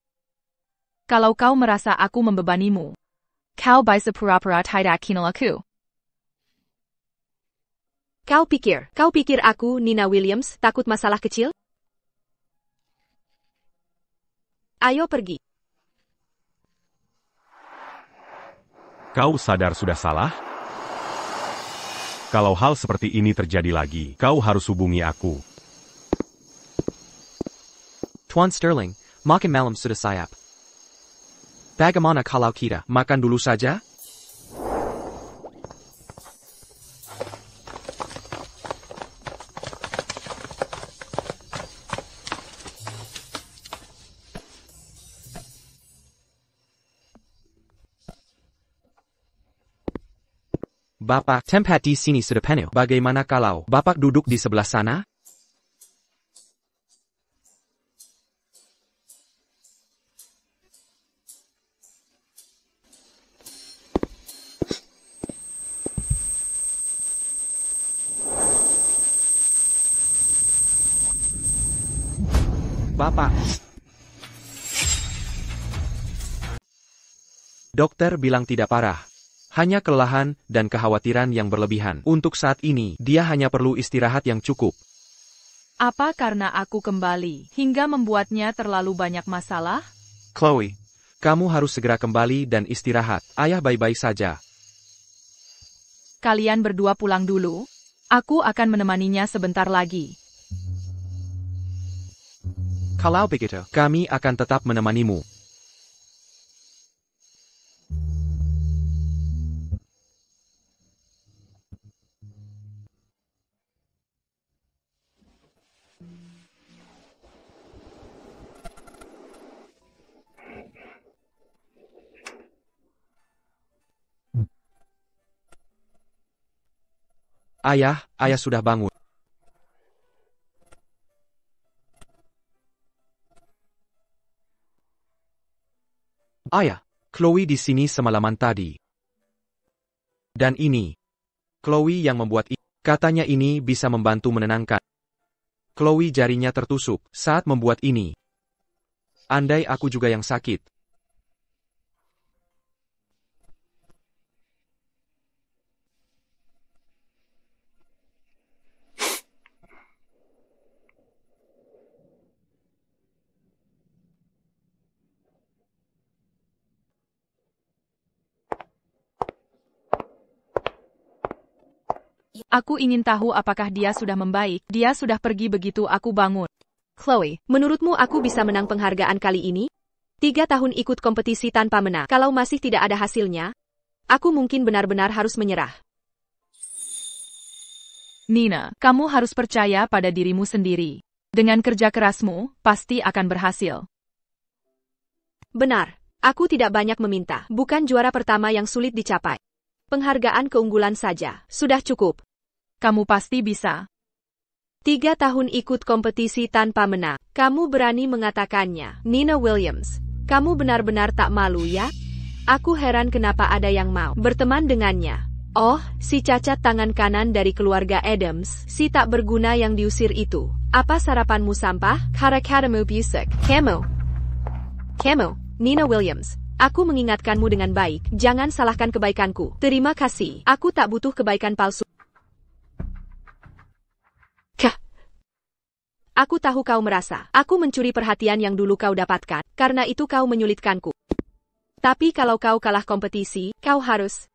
Kalau kau merasa aku membebanimu, kau bisa pura-pura tidak kenal aku. Kau pikir aku, Nina Williams, takut masalah kecil? Ayo pergi. Kau sadar sudah salah? Kalau hal seperti ini terjadi lagi, kau harus hubungi aku. Tuan Sterling, makan malam sudah siap. Bagaimana kalau kita makan dulu saja? Bapak, tempat di sini sudah penuh. Bagaimana kalau Bapak duduk di sebelah sana? Bapak. Dokter bilang tidak parah. Hanya kelelahan dan kekhawatiran yang berlebihan. Untuk saat ini, dia hanya perlu istirahat yang cukup. Apa karena aku kembali, hingga membuatnya terlalu banyak masalah? Chloe, kamu harus segera kembali dan istirahat. Ayah baik-baik saja. Kalian berdua pulang dulu. Aku akan menemaninya sebentar lagi. Kalau begitu, kami akan tetap menemanimu. Ayah sudah bangun. Ayah, Chloe di sini semalaman tadi. Dan ini. Chloe yang membuat ini. Katanya ini bisa membantu menenangkan. Chloe jarinya tertusuk saat membuat ini. Andai aku juga yang sakit. Aku ingin tahu apakah dia sudah membaik. Dia sudah pergi begitu aku bangun. Chloe, menurutmu aku bisa menang penghargaan kali ini? 3 tahun ikut kompetisi tanpa menang. Kalau masih tidak ada hasilnya, aku mungkin benar-benar harus menyerah. Nina, kamu harus percaya pada dirimu sendiri. Dengan kerja kerasmu, pasti akan berhasil. Benar, aku tidak banyak meminta. Bukan juara pertama yang sulit dicapai. Penghargaan keunggulan saja, sudah cukup. Kamu pasti bisa. 3 tahun ikut kompetisi tanpa menang. Kamu berani mengatakannya. Nina Williams, kamu benar-benar tak malu ya? Aku heran kenapa ada yang mau berteman dengannya. Oh, si cacat tangan kanan dari keluarga Adams, si tak berguna yang diusir itu. Apa sarapanmu sampah? Karakadamu busuk. Kamu, Nina Williams. Aku mengingatkanmu dengan baik, jangan salahkan kebaikanku. Terima kasih, aku tak butuh kebaikan palsu. Aku tahu kau merasa, aku mencuri perhatian yang dulu kau dapatkan, karena itu kau menyulitkanku. Tapi kalau kau kalah kompetisi, kau harus...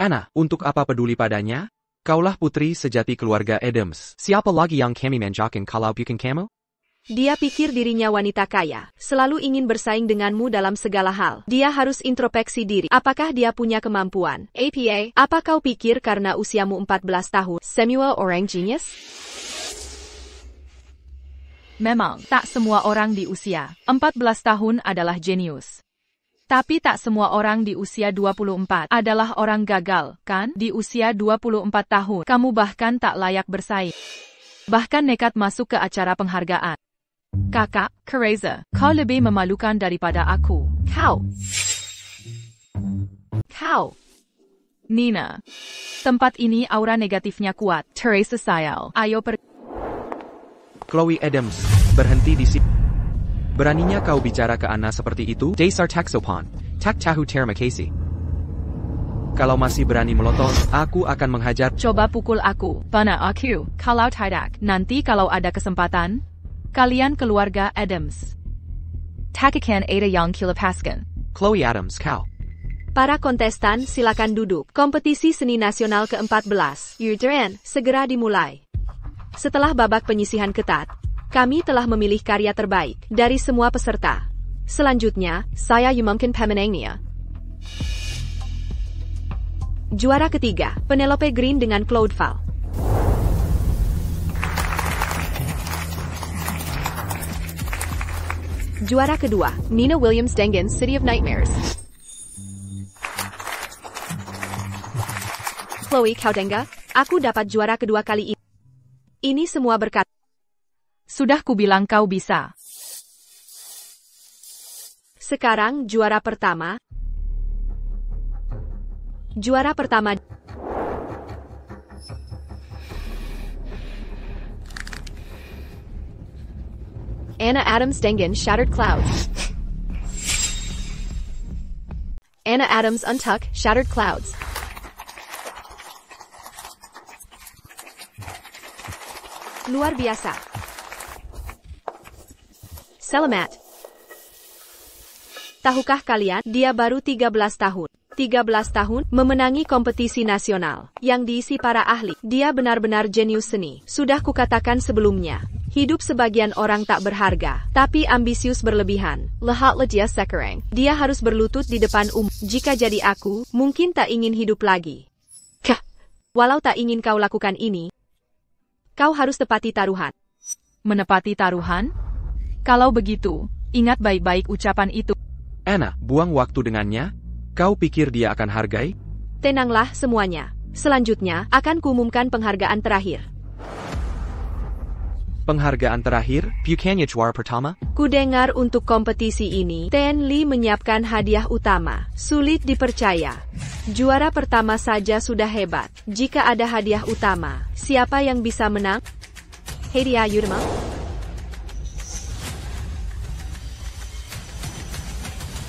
Anna, untuk apa peduli padanya? Kaulah putri sejati keluarga Adams. Siapa lagi yang kami manjakan kalau bukan kamu? Dia pikir dirinya wanita kaya, selalu ingin bersaing denganmu dalam segala hal. Dia harus introspeksi diri. Apakah dia punya kemampuan? APA, apa kau pikir karena usiamu 14 tahun, Samuel orang genius? Memang, tak semua orang di usia 14 tahun adalah jenius. Tapi tak semua orang di usia 24 adalah orang gagal, kan? Di usia 24 tahun, kamu bahkan tak layak bersaing. Bahkan nekat masuk ke acara penghargaan. Kakak, Teresa, kau lebih memalukan daripada aku. Kau. Nina. Tempat ini aura negatifnya kuat. Teresa sayang, ayo pergi. Chloe Adams, berhenti di sini. Beraninya kau bicara ke Anna seperti itu? Dasar taksopan, tak tahu terima kasih. Kalau masih berani melotot, aku akan menghajar. Coba pukul aku, pana aku. Kalau tidak, nanti kalau ada kesempatan, kalian keluarga Adams. Takakan ada yang kilopaskan. Chloe Adams, kau. Para kontestan, silakan duduk. Kompetisi seni nasional ke-14, Yudren, segera dimulai. Setelah babak penyisihan ketat, kami telah memilih karya terbaik dari semua peserta. Selanjutnya, saya umumkan pemenangnya. Juara ketiga, Penelope Green dengan Claude Fall. Juara kedua, Nina Williams dengan City of Nightmares. Chloe Kaudenga, aku dapat juara kedua kali ini. Ini semua berkat. Sudah kubilang kau bisa. Sekarang juara pertama. Juara pertama. Anna Adams dengan Shattered Clouds. Anna Adams Untuck, Shattered Clouds. Luar biasa. Selamat. Tahukah kalian, dia baru 13 tahun. 13 tahun, memenangi kompetisi nasional, yang diisi para ahli. Dia benar-benar jenius seni. Sudah kukatakan sebelumnya, hidup sebagian orang tak berharga, tapi ambisius berlebihan. Lihatlah dia sekarang. Dia harus berlutut di depan Jika jadi aku, mungkin tak ingin hidup lagi. Walau tak ingin kau lakukan ini, kau harus tepati taruhan. Menepati taruhan? Kalau begitu, ingat baik-baik ucapan itu. Anna, buang waktu dengannya? Kau pikir dia akan hargai? Tenanglah semuanya. Selanjutnya, akan kuumumkan penghargaan terakhir. Penghargaan terakhir, bukannya juara pertama? Kudengar untuk kompetisi ini, Ten Li menyiapkan hadiah utama. Sulit dipercaya. Juara pertama saja sudah hebat. Jika ada hadiah utama, siapa yang bisa menang? Hadiah utama?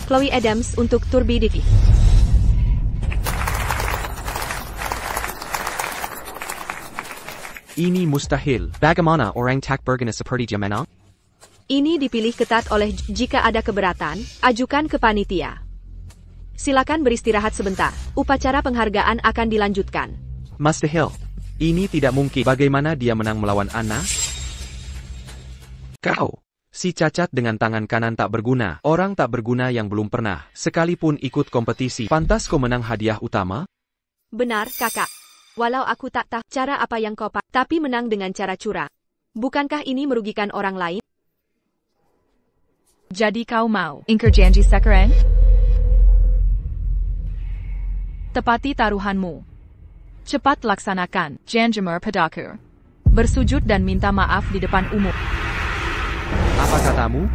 Chloe Adams untuk Turbidity. Ini mustahil. Bagaimana orang tak berguna seperti dia menang? Ini dipilih ketat oleh jika ada keberatan, ajukan ke panitia. Silakan beristirahat sebentar. Upacara penghargaan akan dilanjutkan. Mustahil. Ini tidak mungkin. Bagaimana dia menang melawan Anna? Kau. Si cacat dengan tangan kanan tak berguna. Orang tak berguna yang belum pernah sekalipun ikut kompetisi. Pantas kau menang hadiah utama? Benar, kakak. Walau aku tak tahu cara apa yang kau pakai, tapi menang dengan cara curang. Bukankah ini merugikan orang lain? Jadi kau mau ingkar janji sekarang? Tepati taruhanmu. Cepat laksanakan janjimu padaku. Bersujud dan minta maaf di depan umum. Apa katamu?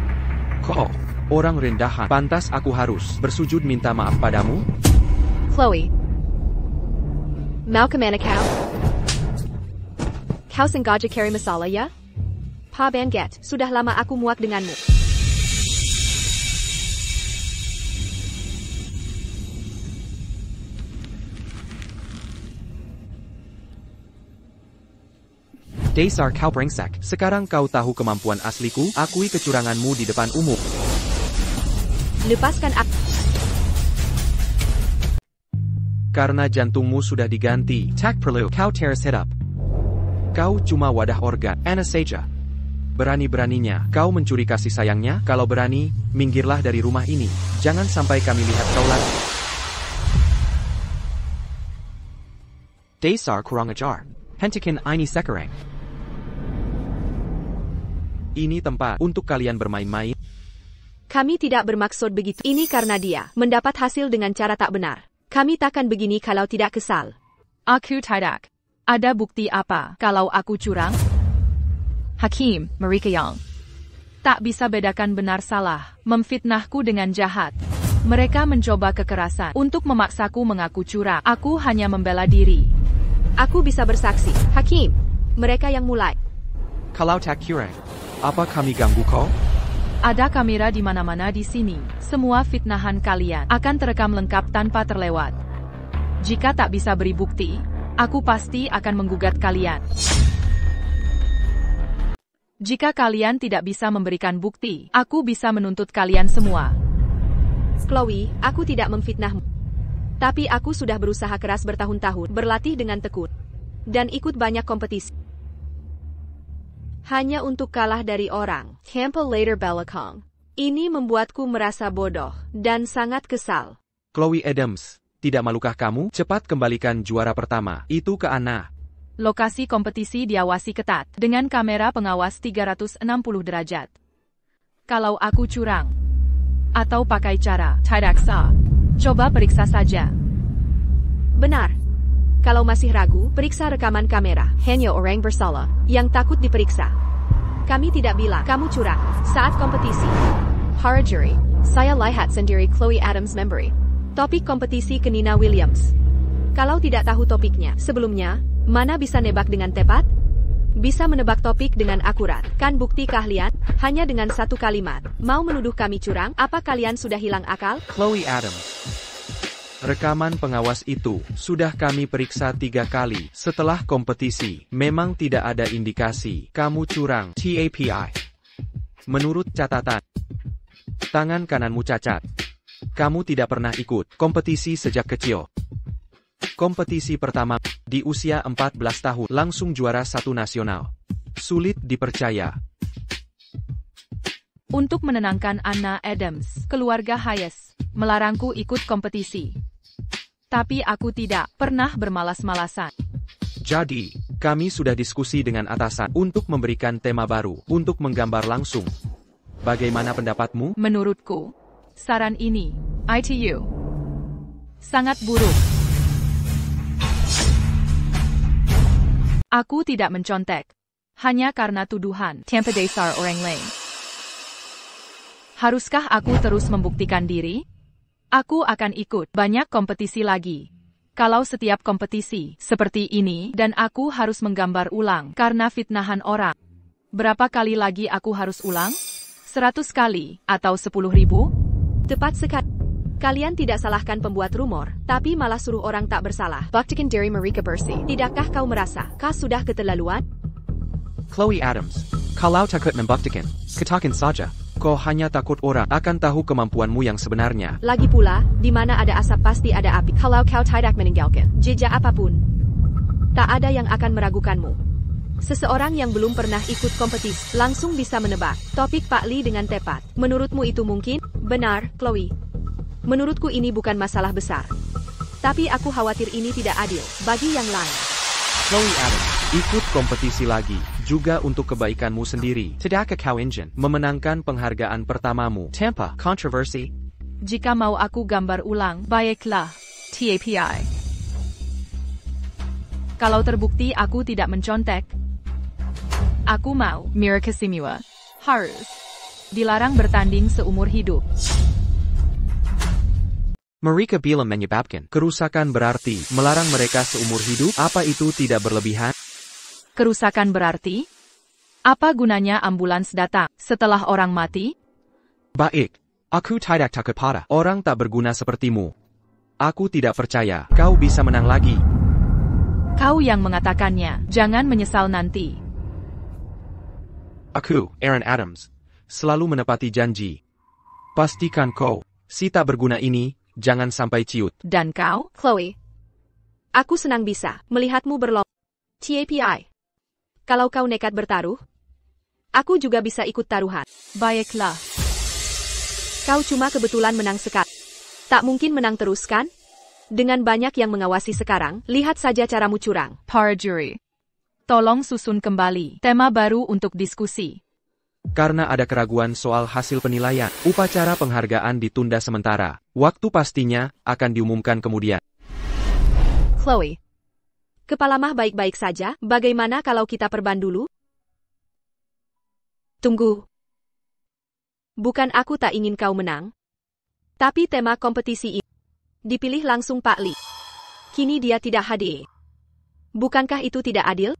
Kau, orang rendahan. Pantas aku harus bersujud minta maaf padamu? Chloe. Mau kemana kau? Kau sengaja cari masalah ya? Pa Banget, sudah lama aku muak denganmu. Dasar kau brengsek. Sekarang kau tahu kemampuan asliku, akui kecuranganmu di depan umum. Lepaskan aku. Karena jantungmu sudah diganti, tak perlu kau tears head up. Kau cuma wadah organ, Anna saja. Berani-beraninya, kau mencuri kasih sayangnya, kalau berani, minggirlah dari rumah ini. Jangan sampai kami lihat kau lagi. Dasar kurang ajar. Hentikan ini sekarang. Ini tempat untuk kalian bermain-main. Kami tidak bermaksud begitu. Ini karena dia mendapat hasil dengan cara tak benar. Kami takkan begini kalau tidak kesal. Aku tidak. Ada bukti apa kalau aku curang? Hakim, mereka yang tak bisa bedakan benar salah, memfitnahku dengan jahat. Mereka mencoba kekerasan untuk memaksaku mengaku curang. Aku hanya membela diri. Aku bisa bersaksi. Hakim, mereka yang mulai. Kalau tak curang, apa kami ganggu kau? Ada kamera di mana-mana di sini. Semua fitnahan kalian akan terekam lengkap tanpa terlewat. Jika tak bisa beri bukti, aku pasti akan menggugat kalian. Jika kalian tidak bisa memberikan bukti, aku bisa menuntut kalian semua. Chloe, aku tidak memfitnahmu. Tapi aku sudah berusaha keras bertahun-tahun, berlatih dengan tekun, dan ikut banyak kompetisi. Hanya untuk kalah dari orang. Temple later belakang. Ini membuatku merasa bodoh dan sangat kesal. Chloe Adams, tidak malukah kamu? Cepat kembalikan juara pertama itu ke Anna. Lokasi kompetisi diawasi ketat dengan kamera pengawas 360 derajat. Kalau aku curang atau pakai cara tidak sah, coba periksa saja. Benar. Kalau masih ragu, periksa rekaman kamera. Hanya orang bersalah yang takut diperiksa. Kami tidak bilang kamu curang saat kompetisi. Para juri, saya lihat sendiri Chloe Adams memberi topik kompetisi ke Nina Williams. Kalau tidak tahu topiknya sebelumnya, mana bisa nebak dengan tepat? Bisa menebak topik dengan akurat. Kan bukti keahlian hanya dengan satu kalimat. Mau menuduh kami curang? Apa kalian sudah hilang akal? Chloe Adams. Rekaman pengawas itu sudah kami periksa 3 kali setelah kompetisi. Memang tidak ada indikasi kamu curang. TAPI. Menurut catatan, tangan kananmu cacat. Kamu tidak pernah ikut kompetisi sejak kecil. Kompetisi pertama di usia 14 tahun langsung juara 1 nasional. Sulit dipercaya. Untuk menenangkan Anna Adams, keluarga Hayes melarangku ikut kompetisi. Tapi aku tidak pernah bermalas-malasan. Jadi, kami sudah diskusi dengan atasan untuk memberikan tema baru untuk menggambar langsung. Bagaimana pendapatmu? Menurutku, saran ini, ITU, sangat buruk. Aku tidak mencontek. Hanya karena tuduhan tanpa dasar orang lain. Haruskah aku terus membuktikan diri? Aku akan ikut banyak kompetisi lagi. Kalau setiap kompetisi seperti ini dan aku harus menggambar ulang karena fitnahan orang. Berapa kali lagi aku harus ulang? 100 kali atau 10.000? Tepat sekali. Kalian tidak salahkan pembuat rumor, tapi malah suruh orang tak bersalah. Buktikan dari Marika bersih. Tidakkah kau merasa kau sudah keterlaluan? Chloe Adams, kalau takut membuktikan, katakan saja. Kau hanya takut orang akan tahu kemampuanmu yang sebenarnya. Lagi pula, di mana ada asap pasti ada api. Kalau kau tidak meninggalkan jejak apapun, tak ada yang akan meragukanmu. Seseorang yang belum pernah ikut kompetisi langsung bisa menebak topik Pak Lee dengan tepat. Menurutmu itu mungkin? Benar, Chloe. Menurutku ini bukan masalah besar. Tapi aku khawatir ini tidak adil bagi yang lain. Chloe Adams, ikut kompetisi lagi, juga untuk kebaikanmu sendiri. Tidakkah kau ingin memenangkan penghargaan pertamamu tanpa kontroversi? Jika mau aku gambar ulang, baiklah. TAPI. Kalau terbukti aku tidak mencontek, aku mau. Mira Kasimiwa harus dilarang bertanding seumur hidup. Mereka bilang menyebabkan kerusakan berarti melarang mereka seumur hidup. Apa itu tidak berlebihan? Kerusakan berarti? Apa gunanya ambulans datang setelah orang mati? Baik, aku tidak takut pada orang tak berguna sepertimu. Aku tidak percaya kau bisa menang lagi. Kau yang mengatakannya, jangan menyesal nanti. Aku, Aaron Adams, selalu menepati janji. Pastikan kau, si tak berguna ini, jangan sampai ciut. Dan kau? Chloe, aku senang bisa melihatmu berlomba. TAPI. Kalau kau nekat bertaruh, aku juga bisa ikut taruhan. Baiklah. Kau cuma kebetulan menang sekali. Tak mungkin menang terus kan? Dengan banyak yang mengawasi sekarang, lihat saja caramu curang. Para juri, tolong susun kembali tema baru untuk diskusi. Karena ada keraguan soal hasil penilaian, upacara penghargaan ditunda sementara. Waktu pastinya akan diumumkan kemudian. Chloe, kepala mah baik-baik saja, bagaimana kalau kita perban dulu? Tunggu. Bukan aku tak ingin kau menang. Tapi tema kompetisi ini dipilih langsung Pak Lee. Kini dia tidak hadir. Bukankah itu tidak adil?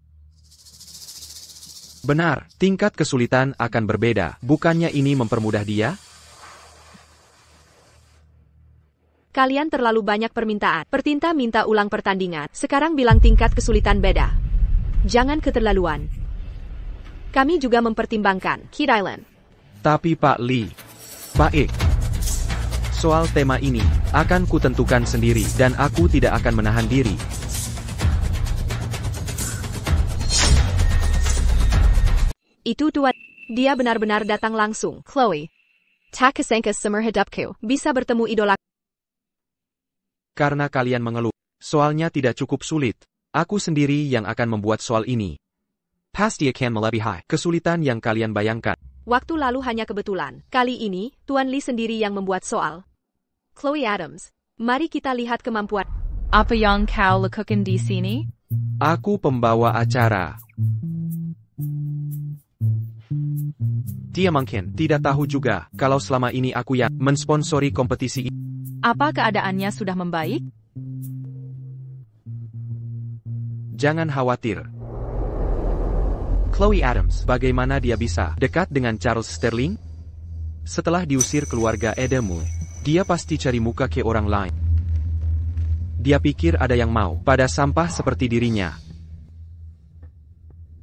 Benar, tingkat kesulitan akan berbeda. Bukannya ini mempermudah dia? Kalian terlalu banyak permintaan. Pertinta minta ulang pertandingan. Sekarang bilang tingkat kesulitan beda. Jangan keterlaluan. Kami juga mempertimbangkan Kid Island. Tapi Pak Lee, baik. Soal tema ini, akan kutentukan sendiri dan aku tidak akan menahan diri. Itu tuan. Dia benar-benar datang langsung. Chloe, tak kesangka seumur hidupku bisa bertemu idola. Karena kalian mengeluh, soalnya tidak cukup sulit. Aku sendiri yang akan membuat soal ini. Pasti akan melebihi kesulitan yang kalian bayangkan. Waktu lalu hanya kebetulan. Kali ini, Tuan Lee sendiri yang membuat soal. Chloe Adams, mari kita lihat kemampuan. Apa yang kau lakukan di sini? Aku pembawa acara. Dia mungkin tidak tahu juga kalau selama ini aku yang mensponsori kompetisi ini. Apa keadaannya sudah membaik? Jangan khawatir. Chloe Adams, bagaimana dia bisa dekat dengan Charles Sterling? Setelah diusir keluarga Edamu, dia pasti cari muka ke orang lain. Dia pikir ada yang mau pada sampah seperti dirinya.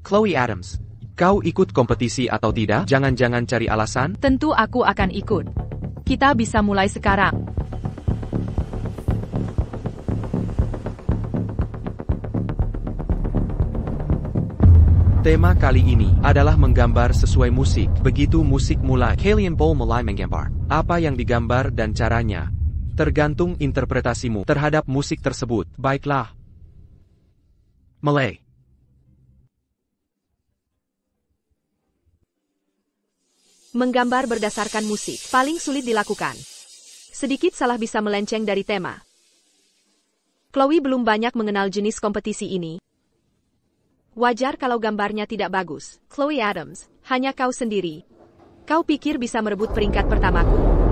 Chloe Adams, kau ikut kompetisi atau tidak? Jangan-jangan cari alasan? Tentu aku akan ikut. Kita bisa mulai sekarang. Tema kali ini adalah menggambar sesuai musik. Begitu musik mulai, kalian boleh mulai menggambar. Apa yang digambar dan caranya tergantung interpretasimu terhadap musik tersebut. Baiklah. Mulai. Menggambar berdasarkan musik paling sulit dilakukan. Sedikit salah bisa melenceng dari tema. Chloe belum banyak mengenal jenis kompetisi ini. Wajar kalau gambarnya tidak bagus. Chloe Adams, hanya kau sendiri. Kau pikir bisa merebut peringkat pertamaku?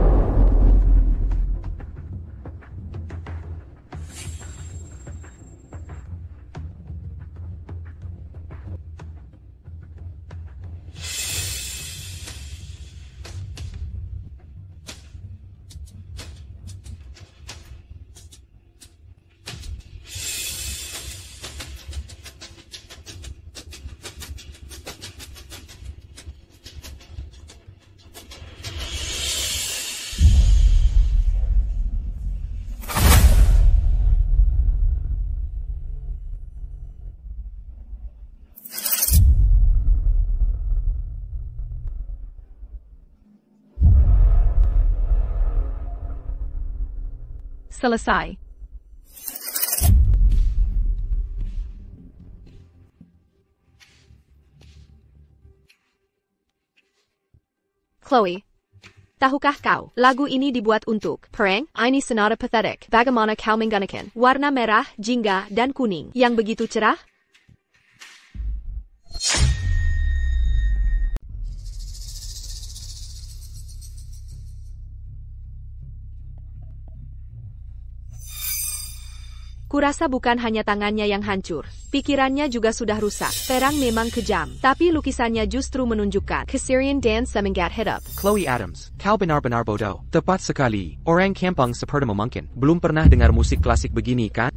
Selesai. Chloe, tahukah kau, lagu ini dibuat untuk Perang, ini sonata pathetic, bagaimana kau menggunakan warna merah, jingga, dan kuning yang begitu cerah? Kurasa bukan hanya tangannya yang hancur, pikirannya juga sudah rusak. Perang memang kejam, tapi lukisannya justru menunjukkan keserian dan semangat hidup. Chloe Adams, kau benar-benar bodoh. Tepat sekali, orang kampung seperti mungkin. Belum pernah dengar musik klasik begini kan?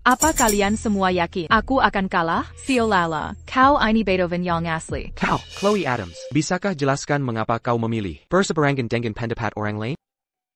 Apa kalian semua yakin aku akan kalah? Siolala, kau ini Beethoven yang asli. Kau, Chloe Adams, bisakah jelaskan mengapa kau memilih berseberangan dengan pendapat orang lain?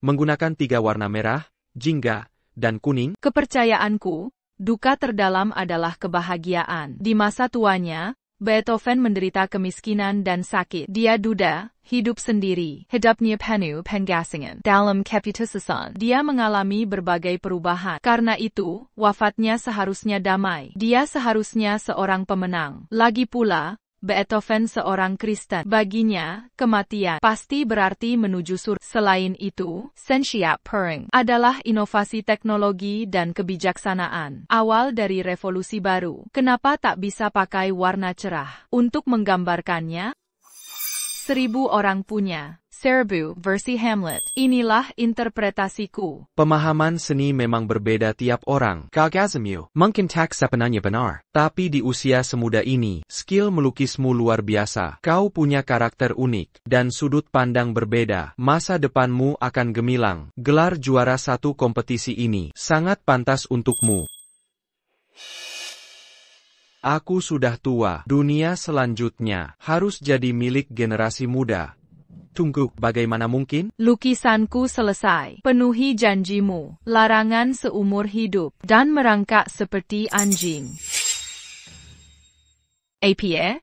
Menggunakan 3 warna merah, jingga, dan kuning? Kepercayaanku, duka terdalam adalah kebahagiaan. Di masa tuanya, Beethoven menderita kemiskinan dan sakit. Dia duda, hidup sendiri. Hidupnya penuh penggasingan. Dalam keputusasaan, dia mengalami berbagai perubahan. Karena itu, wafatnya seharusnya damai. Dia seharusnya seorang pemenang. Lagi pula, Beethoven seorang Kristen. Baginya, kematian pasti berarti menuju surga. Selain itu, Sensiap Perang adalah inovasi teknologi dan kebijaksanaan. Awal dari revolusi baru. Kenapa tak bisa pakai warna cerah? Untuk menggambarkannya, 1000 orang punya. Serbu versi Hamlet. Inilah interpretasiku. Pemahaman seni memang berbeda tiap orang. Kagazmu, mungkin tak sepenuhnya benar. Tapi di usia semuda ini, skill melukismu luar biasa. Kau punya karakter unik, dan sudut pandang berbeda. Masa depanmu akan gemilang. Gelar juara 1 kompetisi ini sangat pantas untukmu. Aku sudah tua. Dunia selanjutnya harus jadi milik generasi muda. Tunggu, bagaimana mungkin? Lukisanku selesai. Penuhi janjimu. Larangan seumur hidup. Dan merangkak seperti anjing. APA?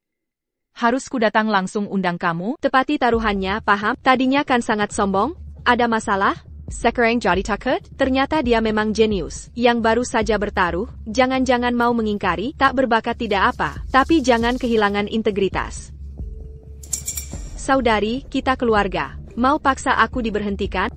Harus kudatang langsung undang kamu? Tepati taruhannya, paham? Tadinya kan sangat sombong. Ada masalah? Sekarang jadi takut? Ternyata dia memang jenius. Yang baru saja bertaruh, jangan-jangan mau mengingkari, tak berbakat tidak apa. Tapi jangan kehilangan integritas. Saudari, kita keluarga. Mau paksa aku diberhentikan?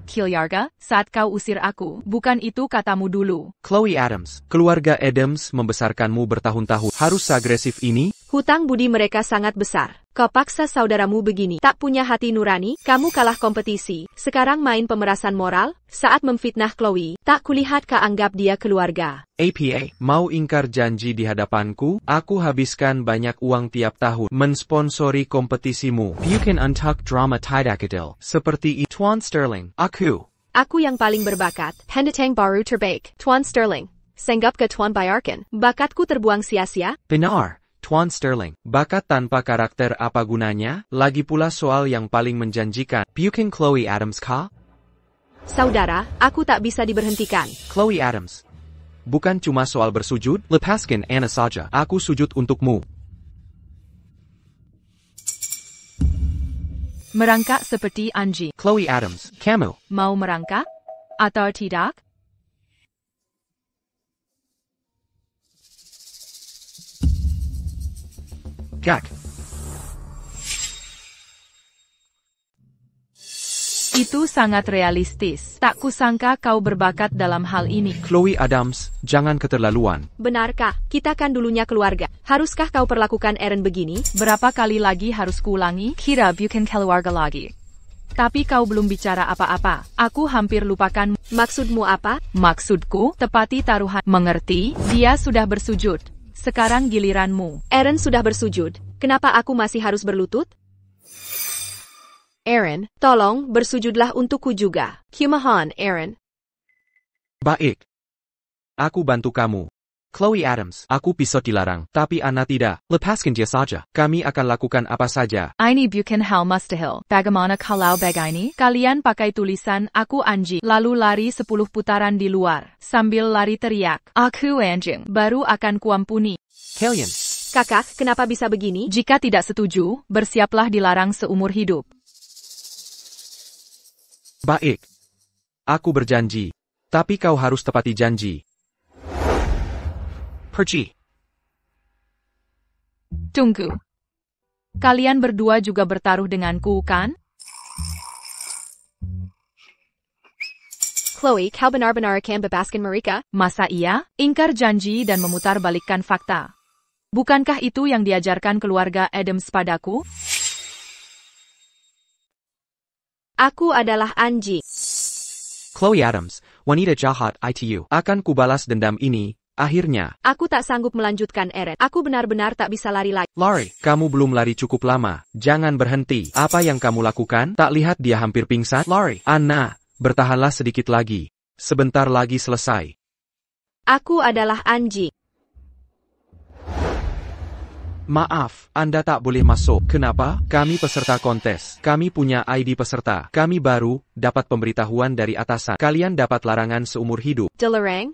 Kilyarga, saat kau usir aku, bukan itu katamu dulu. Chloe Adams, keluarga Adams membesarkanmu bertahun-tahun. Harus seagresif ini? Hutang budi mereka sangat besar. Kau paksa saudaramu begini. Tak punya hati nurani, kamu kalah kompetisi. Sekarang main pemerasan moral? Saat memfitnah Chloe, tak kulihat kau anggap dia keluarga. APA, mau ingkar janji di hadapanku? Aku habiskan banyak uang tiap tahun mensponsori kompetisimu. You can untuck drama tidak adil. Seperti Tuan Sterling. Aku yang paling berbakat. Pendatang baru terbaik. Tuan Sterling. Senggap ke Tuan bayarkan. Bakatku terbuang sia-sia? Benar. Tuan Sterling, bakat tanpa karakter apa gunanya? Lagi pula soal yang paling menjanjikan. Bukan Chloe Adams kah? Saudara, aku tak bisa diberhentikan. Chloe Adams, bukan cuma soal bersujud, lepaskan Anna saja. Aku sujud untukmu. Merangkak seperti anjing. Chloe Adams, kamu mau merangkak? Atau tidak? Gak. Itu sangat realistis. Tak kusangka kau berbakat dalam hal ini. Chloe Adams, jangan keterlaluan. Benarkah? Kita kan dulunya keluarga. Haruskah kau perlakukan Aaron begini? Berapa kali lagi harus kuulangi? Kira bukan keluarga lagi. Tapi kau belum bicara apa-apa. Aku hampir lupakan. Maksudmu apa? Maksudku, tepati taruhan. Mengerti? Dia sudah bersujud. Sekarang giliranmu. Aaron sudah bersujud. Kenapa aku masih harus berlutut? Aaron, tolong bersujudlah untukku juga. Kumohon, Aaron. Baik. Aku bantu kamu. Chloe Adams, aku pisau dilarang, tapi Anna tidak. Lepaskan dia saja. Kami akan lakukan apa saja. Ini bukan hal mustahil. Bagaimana kalau begini? Kalian pakai tulisan, aku anjing. Lalu lari 10 putaran di luar. Sambil lari teriak, aku anjing. Baru akan kuampuni. Kalian. Kakak, kenapa bisa begini? Jika tidak setuju, bersiaplah dilarang seumur hidup. Baik. Aku berjanji. Tapi kau harus tepati janji. Pergi. Tunggu. Kalian berdua juga bertaruh denganku, kan? Chloe, kau benar-benar akan bebaskan mereka? Masa iya? Ingkar janji dan memutarbalikkan fakta. Bukankah itu yang diajarkan keluarga Adams padaku? Aku adalah anjing. Chloe Adams, wanita jahat itu. Akan kubalas dendam ini. Akhirnya. Aku tak sanggup melanjutkan Aaron. Aku benar-benar tak bisa lari lagi. Lari, kamu belum lari cukup lama. Jangan berhenti. Apa yang kamu lakukan? Tak lihat dia hampir pingsan? Lari. Anna, bertahanlah sedikit lagi. Sebentar lagi selesai. Aku adalah anjing. Maaf, Anda tak boleh masuk. Kenapa? Kami peserta kontes. Kami punya ID peserta. Kami baru dapat pemberitahuan dari atasan. Kalian dapat larangan seumur hidup. Dilarang?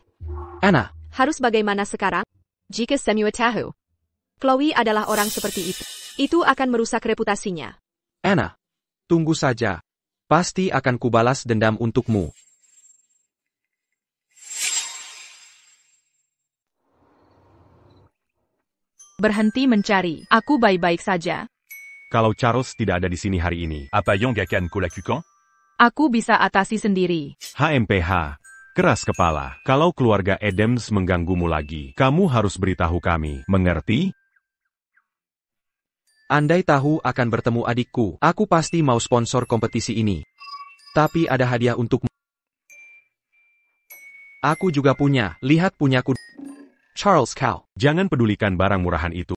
Anna. Harus bagaimana sekarang? Jika semua tahu Chloe adalah orang seperti itu akan merusak reputasinya. Anna, tunggu saja. Pasti akan kubalas dendam untukmu. Berhenti mencari. Aku baik-baik saja. Kalau Charles tidak ada di sini hari ini, apa yang akan kulakukan? Aku bisa atasi sendiri. HMPH. Keras kepala. Kalau keluarga Adams mengganggumu lagi, kamu harus beritahu kami. Mengerti? Andai tahu akan bertemu adikku, aku pasti mau sponsor kompetisi ini. Tapi ada hadiah untukmu. Aku juga punya. Lihat punyaku. Charles Cow. Jangan pedulikan barang murahan itu.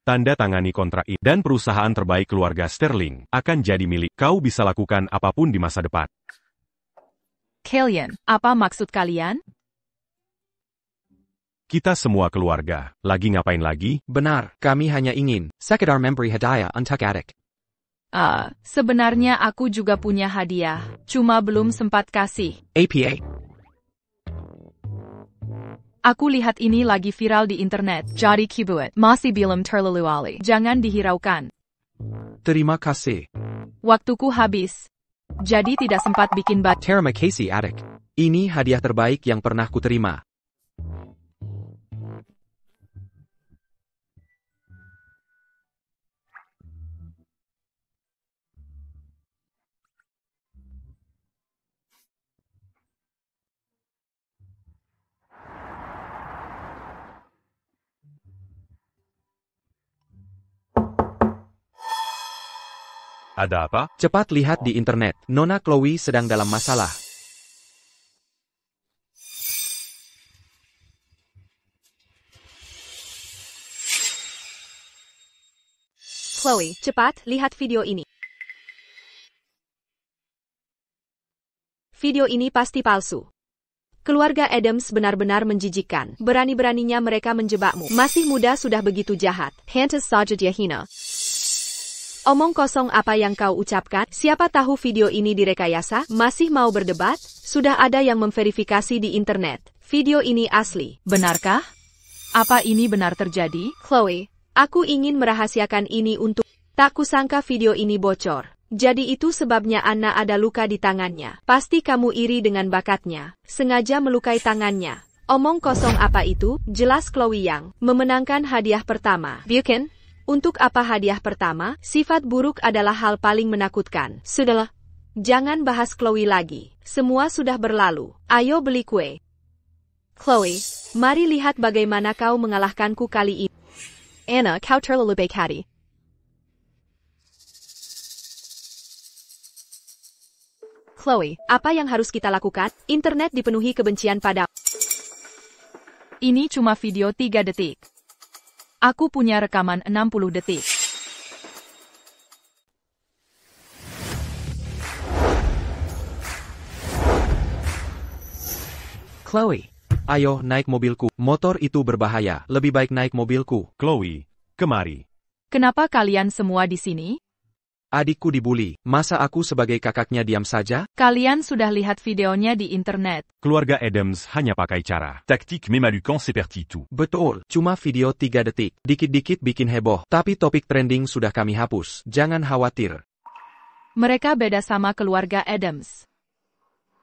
Tanda tangani kontrak ini. Dan perusahaan terbaik keluarga Sterling akan jadi milik. Kau bisa lakukan apapun di masa depan. Kalian, apa maksud kalian? Kita semua keluarga. Lagi ngapain lagi? Benar, kami hanya ingin sekedar memberi hadiah untuk adik. Sebenarnya aku juga punya hadiah. Cuma belum sempat kasih. APA. Aku lihat ini lagi viral di internet. Jadi kibuat. Masih belum terlalu ali. Jangan dihiraukan. Terima kasih. Waktuku habis. Jadi tidak sempat bikin Terima kasih adik. Ini hadiah terbaik yang pernah kuterima. Ada apa? Cepat lihat di internet, Nona Chloe sedang dalam masalah. Chloe, cepat, lihat video ini. Video ini pasti palsu. Keluarga Adams benar-benar menjijikkan. Berani-beraninya mereka menjebakmu. Masih muda sudah begitu jahat. Pantas saja dia hina. Omong kosong apa yang kau ucapkan? Siapa tahu video ini direkayasa? Masih mau berdebat? Sudah ada yang memverifikasi di internet. Video ini asli. Benarkah? Apa ini benar terjadi? Chloe, aku ingin merahasiakan ini untuk... Tak kusangka video ini bocor. Jadi itu sebabnya Anna ada luka di tangannya. Pasti kamu iri dengan bakatnya. Sengaja melukai tangannya. Omong kosong apa itu? Jelas Chloe yang memenangkan hadiah pertama. Bukan? Untuk apa hadiah pertama? Sifat buruk adalah hal paling menakutkan. Sudahlah. Jangan bahas Chloe lagi. Semua sudah berlalu. Ayo beli kue. Chloe, mari lihat bagaimana kau mengalahkanku kali ini. Anna, kau terlalu baik hati. Chloe, apa yang harus kita lakukan? Internet dipenuhi kebencian pada. Ini cuma video 3 detik. Aku punya rekaman 60 detik. Chloe, ayo naik mobilku. Motor itu berbahaya. Lebih baik naik mobilku. Chloe, kemari. Kenapa kalian semua di sini? Adikku dibuli. Masa aku sebagai kakaknya diam saja? Kalian sudah lihat videonya di internet. Keluarga Adams hanya pakai cara. Tactique Mémalucan s'épertit tout. Betul, cuma video 3 detik. Dikit-dikit bikin heboh. Tapi topik trending sudah kami hapus. Jangan khawatir. Mereka beda sama keluarga Adams.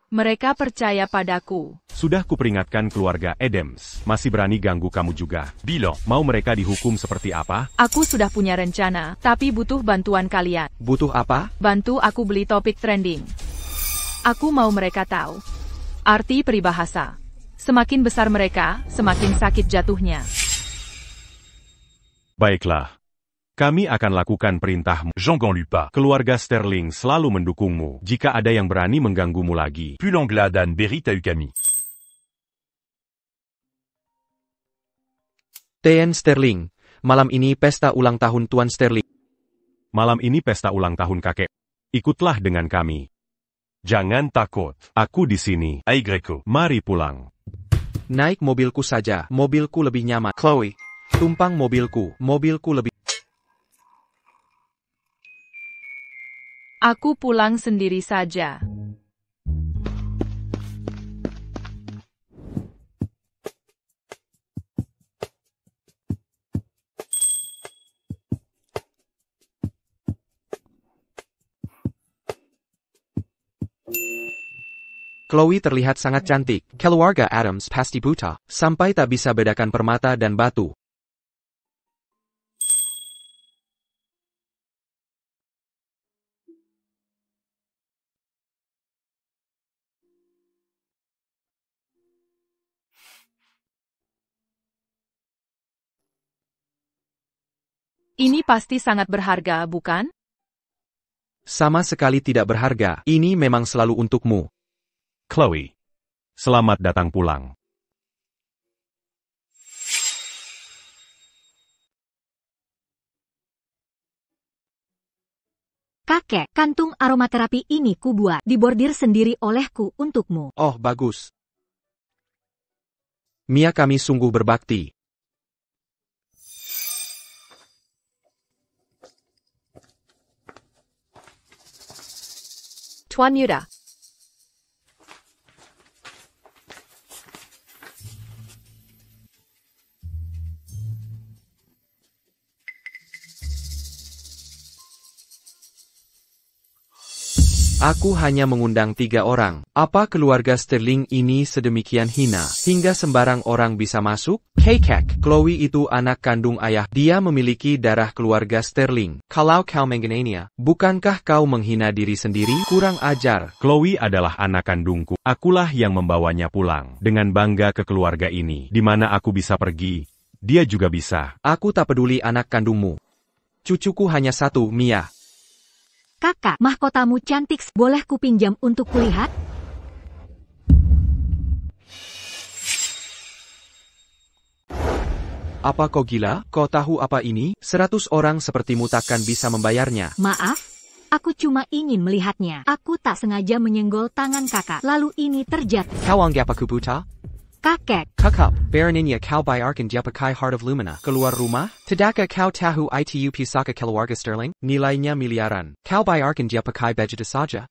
Mereka percaya padaku. Sudah kuperingatkan keluarga Adams. Masih berani ganggu kamu juga. Bilan. Mau mereka dihukum seperti apa? Aku sudah punya rencana, tapi butuh bantuan kalian. Butuh apa? Bantu aku beli topik trending. Aku mau mereka tahu arti peribahasa. Semakin besar mereka, semakin sakit jatuhnya. Baiklah. Kami akan lakukan perintahmu. Jean Ganlupa. Keluarga Sterling selalu mendukungmu. Jika ada yang berani mengganggumu lagi. Pulangla dan Berit Ukami. T.N. Sterling. Malam ini pesta ulang tahun Tuan Sterling. Malam ini pesta ulang tahun kakek. Ikutlah dengan kami. Jangan takut. Aku di sini. Aigreko. Mari pulang. Naik mobilku saja. Mobilku lebih nyaman. Chloe. Tumpang mobilku. Mobilku lebih... Aku pulang sendiri saja. Chloe terlihat sangat cantik. Keluarga Adams pasti buta, sampai tak bisa bedakan permata dan batu. Ini pasti sangat berharga, bukan? Sama sekali tidak berharga. Ini memang selalu untukmu. Chloe. Selamat datang pulang. Kakek, kantung aromaterapi ini kubuat, dibordir sendiri olehku untukmu. Oh, bagus. Mia, kami sungguh berbakti. Tuan Yuda. Aku hanya mengundang 3 orang. Apa keluarga Sterling ini sedemikian hina, hingga sembarang orang bisa masuk? Kekek, Chloe itu anak kandung ayah. Dia memiliki darah keluarga Sterling. Kalau kau mengenainya, bukankah kau menghina diri sendiri? Kurang ajar. Chloe adalah anak kandungku. Akulah yang membawanya pulang. Dengan bangga ke keluarga ini. Di mana aku bisa pergi, dia juga bisa. Aku tak peduli anak kandungmu. Cucuku hanya 1, Mia. Kakak, mahkotamu cantik, boleh kupinjam untuk kulihat? Apa kau gila? Kau tahu apa ini? 100 orang sepertimu takkan bisa membayarnya. Maaf, aku cuma ingin melihatnya. Aku tak sengaja menyenggol tangan kakak, lalu ini terjatuh. Kau anggap aku buta? Kakek, Kakak, Baroninnya kau bayarkan dia pakai Heart of Lumina. Keluar rumah? Tidakkah kau tahu itu pusaka keluarga Sterling? Nilainya miliaran. Kau bayarkan dia pakai Vegeta saja.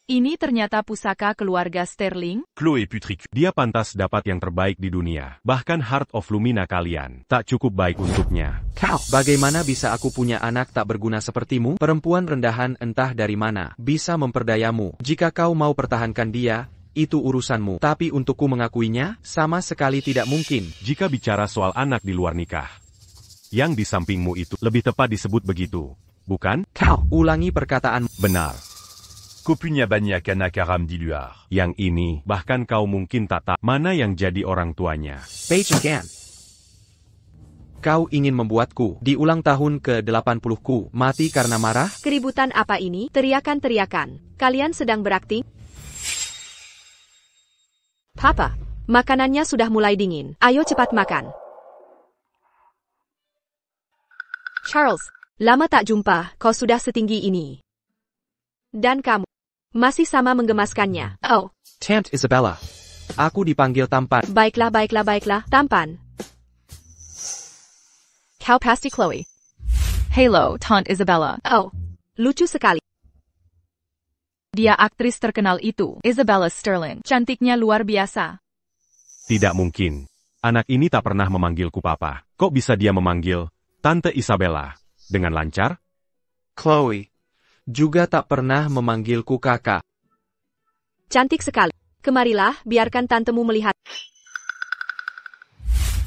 Ini ternyata pusaka keluarga Sterling? Chloé Putrique. Dia pantas dapat yang terbaik di dunia. Bahkan Heart of Lumina kalian tak cukup baik untuknya. Kau, bagaimana bisa aku punya anak tak berguna sepertimu? Perempuan rendahan entah dari mana bisa memperdayamu. Jika kau mau pertahankan dia, itu urusanmu. Tapi untukku mengakuinya, sama sekali tidak mungkin. Jika bicara soal anak di luar nikah, yang di sampingmu itu lebih tepat disebut begitu, bukan? Kau, ulangi perkataan. Benar. Kopunya banyak anak haram di luar. Yang ini, bahkan kau mungkin tak tahu mana yang jadi orang tuanya. Beijian. Kau ingin membuatku, di ulang tahun ke-80ku, mati karena marah? Keributan apa ini? Teriakan-teriakan. Kalian sedang berakting? Papa, makanannya sudah mulai dingin. Ayo cepat makan. Charles, lama tak jumpa, kau sudah setinggi ini. Dan kamu masih sama menggemaskannya. Oh, Tante Isabella. Aku dipanggil tampan. baiklah, tampan. Kau pasti Chloe. Hello, Tante Isabella. Oh, lucu sekali. Dia aktris terkenal itu, Isabella Sterling. Cantiknya luar biasa. Tidak mungkin. Anak ini tak pernah memanggilku papa. Kok bisa dia memanggil Tante Isabella dengan lancar? Chloe juga tak pernah memanggilku kakak. Cantik sekali. Kemarilah, biarkan tantemu melihat.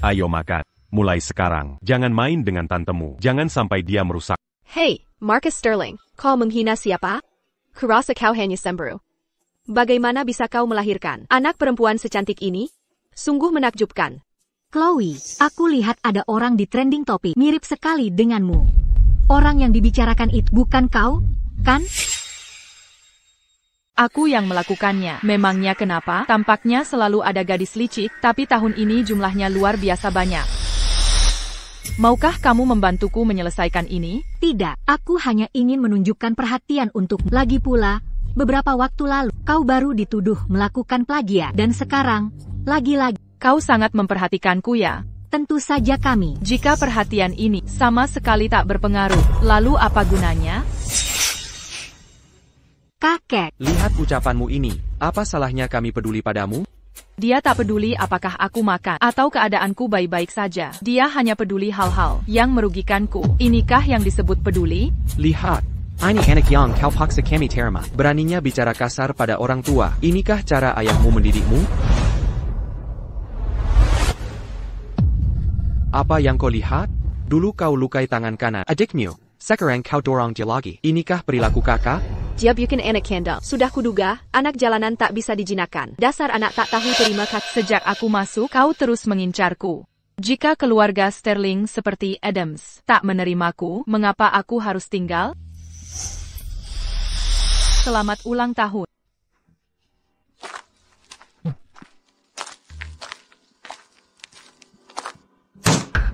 Ayo makan. Mulai sekarang, jangan main dengan tantemu. Jangan sampai dia merusak. Hey, Marcus Sterling, kau menghina siapa? Kurasa kau hanya cemburu. Bagaimana bisa kau melahirkan anak perempuan secantik ini? Sungguh menakjubkan. Chloe, aku lihat ada orang di trending topik mirip sekali denganmu. Orang yang dibicarakan itu bukan kau, kan? Aku yang melakukannya. Memangnya kenapa? Tampaknya selalu ada gadis licik, tapi tahun ini jumlahnya luar biasa banyak. Maukah kamu membantuku menyelesaikan ini? Tidak, aku hanya ingin menunjukkan perhatian untukmu. Lagi pula, beberapa waktu lalu, kau baru dituduh melakukan plagiat. Dan sekarang, lagi-lagi, Kau sangat memperhatikanku ya. tentu saja kami. Jika perhatian ini sama sekali tak berpengaruh, lalu apa gunanya? Kakek, Lihat ucapanmu ini. Apa salahnya kami peduli padamu? Dia tak peduli apakah aku makan atau keadaanku baik-baik saja. Dia hanya peduli hal-hal yang merugikanku. Inikah yang disebut peduli? Lihat. Ini anak yang kau paksa kami terima. Beraninya bicara kasar pada orang tua. Inikah cara ayahmu mendidikmu? Apa yang kau lihat? Dulu kau lukai tangan kanan adikmu. Sekarang kau dorong dia lagi. Inikah perilaku kakak? Dia bikin anak handal. Sudah kuduga, anak jalanan tak bisa dijinakan. Dasar anak tak tahu terima kasih. Sejak aku masuk, kau terus mengincarku. Jika keluarga Sterling seperti Adams tak menerimaku, mengapa aku harus tinggal? Selamat ulang tahun.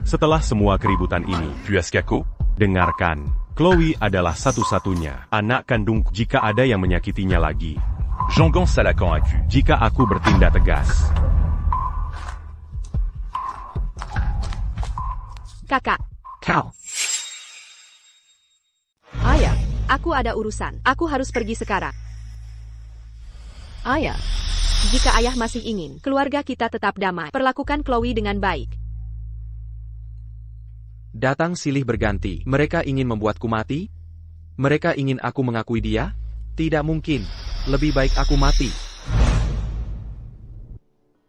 Setelah semua keributan ini, Tu as Kako? dengarkan. Chloe adalah satu-satunya anak kandungku. Jika ada yang menyakitinya lagi, Jean-Gan Salakan Aku. jika aku bertindak tegas, Kakak, Kau. ayah, aku ada urusan. Aku harus pergi sekarang. Ayah, jika ayah masih ingin keluarga kita tetap damai, perlakukan Chloe dengan baik. Datang silih berganti. Mereka ingin membuatku mati? Mereka ingin aku mengakui dia? Tidak mungkin. Lebih baik aku mati.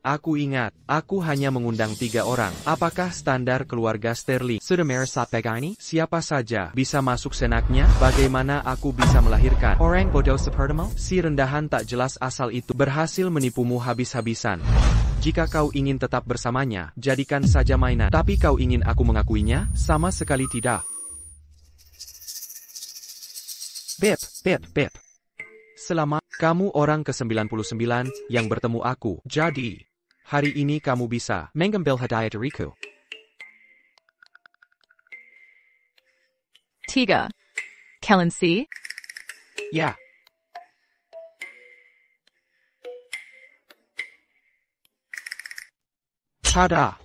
Aku ingat, aku hanya mengundang 3 orang. Apakah standar keluarga Sterling sudah meresap ini? Siapa saja bisa masuk senaknya? Bagaimana aku bisa melahirkan orang bodoh sepertimu? Si rendahan tak jelas asal itu berhasil menipumu habis-habisan. Jika kau ingin tetap bersamanya, jadikan saja mainan. Tapi kau ingin aku mengakuinya? Sama sekali tidak. Pip. Selamat, kamu orang ke-99 yang bertemu aku. Jadi, hari ini kamu bisa mengambil hadiah dariku. 3. Kelensi. Ya. Tada!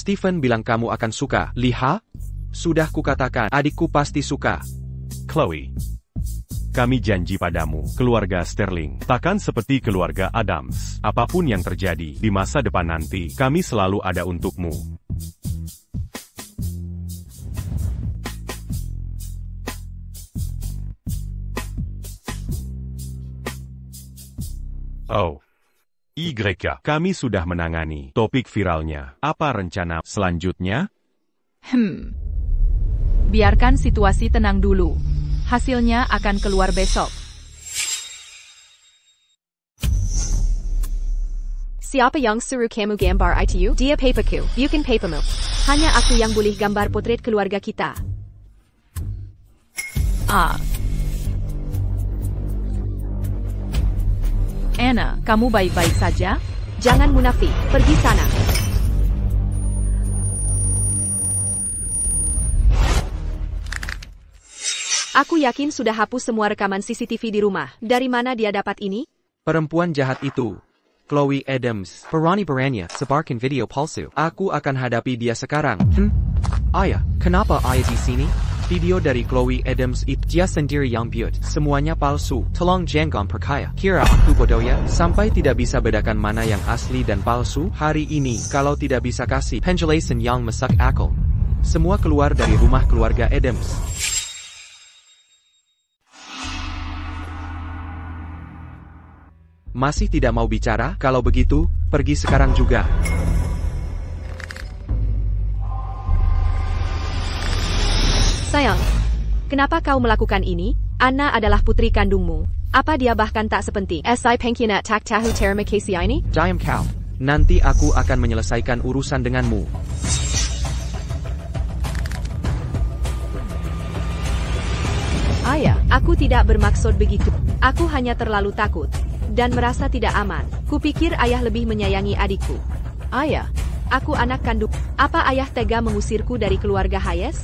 Steven bilang kamu akan suka. Lihat? Sudah kukatakan, adikku pasti suka. Chloe, Kami janji padamu, keluarga Sterling, takkan seperti keluarga Adams. Apapun yang terjadi di masa depan nanti, kami selalu ada untukmu. Oh. YK. Kami sudah menangani topik viralnya. Apa rencana selanjutnya? Biarkan situasi tenang dulu. Hasilnya akan keluar besok. Siapa yang suruh kamu gambar itu? Dia papaku, bukan papamu. Hanya aku yang boleh gambar potret keluarga kita. Anna, kamu baik-baik saja? Jangan munafik, pergi sana. Aku yakin sudah hapus semua rekaman CCTV di rumah. Dari mana dia dapat ini? Perempuan jahat itu. Chloe Adams. Berani beraninya sebarkan video palsu. Aku akan hadapi dia sekarang. Ayah, kenapa ayah di sini? Video dari Chloe Adams itu dia sendiri yang buat. Semuanya palsu. Tolong jangan percaya. Kira aku bodoh ya? Sampai tidak bisa bedakan mana yang asli dan palsu hari ini. Kalau tidak bisa kasih penjelasan yang masuk akal. Semua keluar dari rumah keluarga Adams. Masih tidak mau bicara? Kalau begitu, pergi sekarang juga. Sayang, kenapa kau melakukan ini? Anna adalah putri kandungmu. Apa dia bahkan tak sepenting? Si pengkhianat tak tahu terima kasih ini? Diam kau. Nanti aku akan menyelesaikan urusan denganmu. Ayah, aku tidak bermaksud begitu. Aku hanya terlalu takut dan merasa tidak aman. Kupikir ayah lebih menyayangi adikku. Ayah, aku anak kandung. Apa ayah tega mengusirku dari keluarga Hayes?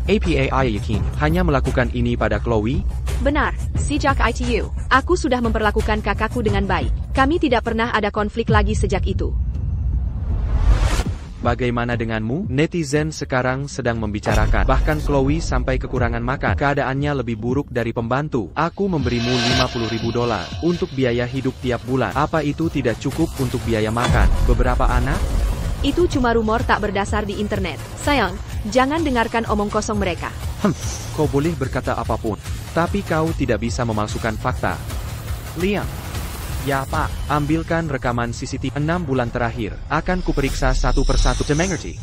Apa ayah yakin hanya melakukan ini pada Chloe? Benar, sejak itu, aku sudah memperlakukan kakakku dengan baik. Kami tidak pernah ada konflik lagi sejak itu. Bagaimana denganmu? Netizen sekarang sedang membicarakan. Bahkan Chloe sampai kekurangan makan. Keadaannya lebih buruk dari pembantu. Aku memberimu $50.000 untuk biaya hidup tiap bulan. Apa itu tidak cukup untuk biaya makan beberapa anak? Itu cuma rumor tak berdasar di internet. Sayang, jangan dengarkan omong kosong mereka. Kau boleh berkata apapun, tapi kau tidak bisa memalsukan fakta. Liam. Ya Pak, ambilkan rekaman CCTV 6 bulan terakhir. Akan kuperiksa satu persatu. Mengerti?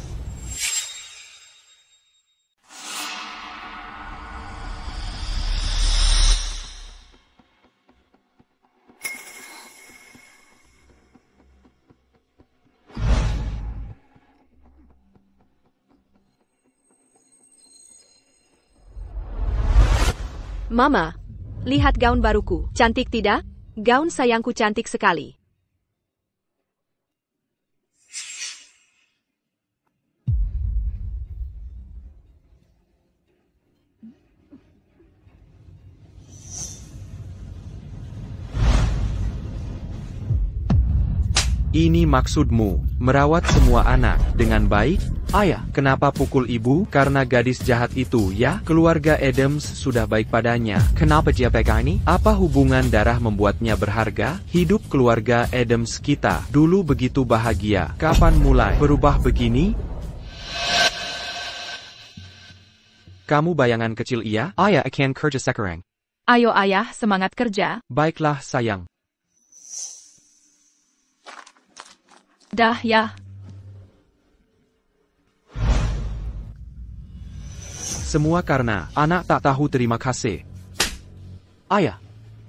Mama, lihat gaun baruku. Cantik tidak? Gaun sayangku cantik sekali. Ini maksudmu, merawat semua anak dengan baik? Ayah, kenapa pukul ibu? Karena gadis jahat itu, ya? Keluarga Adams sudah baik padanya. Kenapa dia pegang ini? Apa hubungan darah membuatnya berharga? Hidup keluarga Adams kita dulu begitu bahagia. Kapan mulai berubah begini? Kamu bayangan kecil iya? Ayah akan kerja sekarang. Ayo ayah, semangat kerja. Baiklah sayang. Dah ya. Semua karena anak tak tahu terima kasih. Ayah,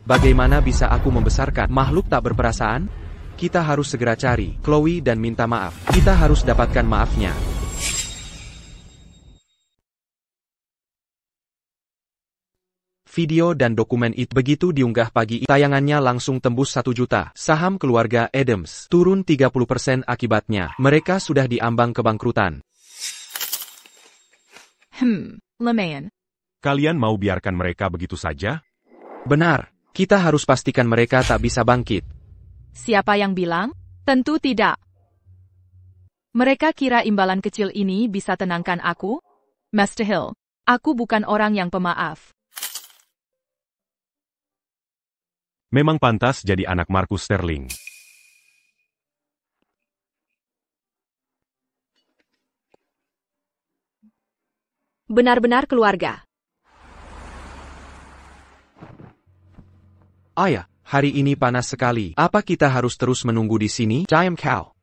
bagaimana bisa aku membesarkan makhluk tak berperasaan? Kita harus segera cari Chloe dan minta maaf. Kita harus dapatkan maafnya. Video dan dokumen itu begitu diunggah pagi, tayangannya langsung tembus 1 juta. Saham keluarga Adams turun 30% akibatnya. Mereka sudah diambang kebangkrutan. Lumayan. Kalian mau biarkan mereka begitu saja? Benar, kita harus pastikan mereka tak bisa bangkit. Siapa yang bilang? Tentu tidak. Mereka kira imbalan kecil ini bisa tenangkan aku? Mr. Hill, aku bukan orang yang pemaaf. Memang pantas jadi anak Marcus Sterling. Benar-benar keluarga. Ayah, hari ini panas sekali. Apa kita harus terus menunggu di sini? Diam kau.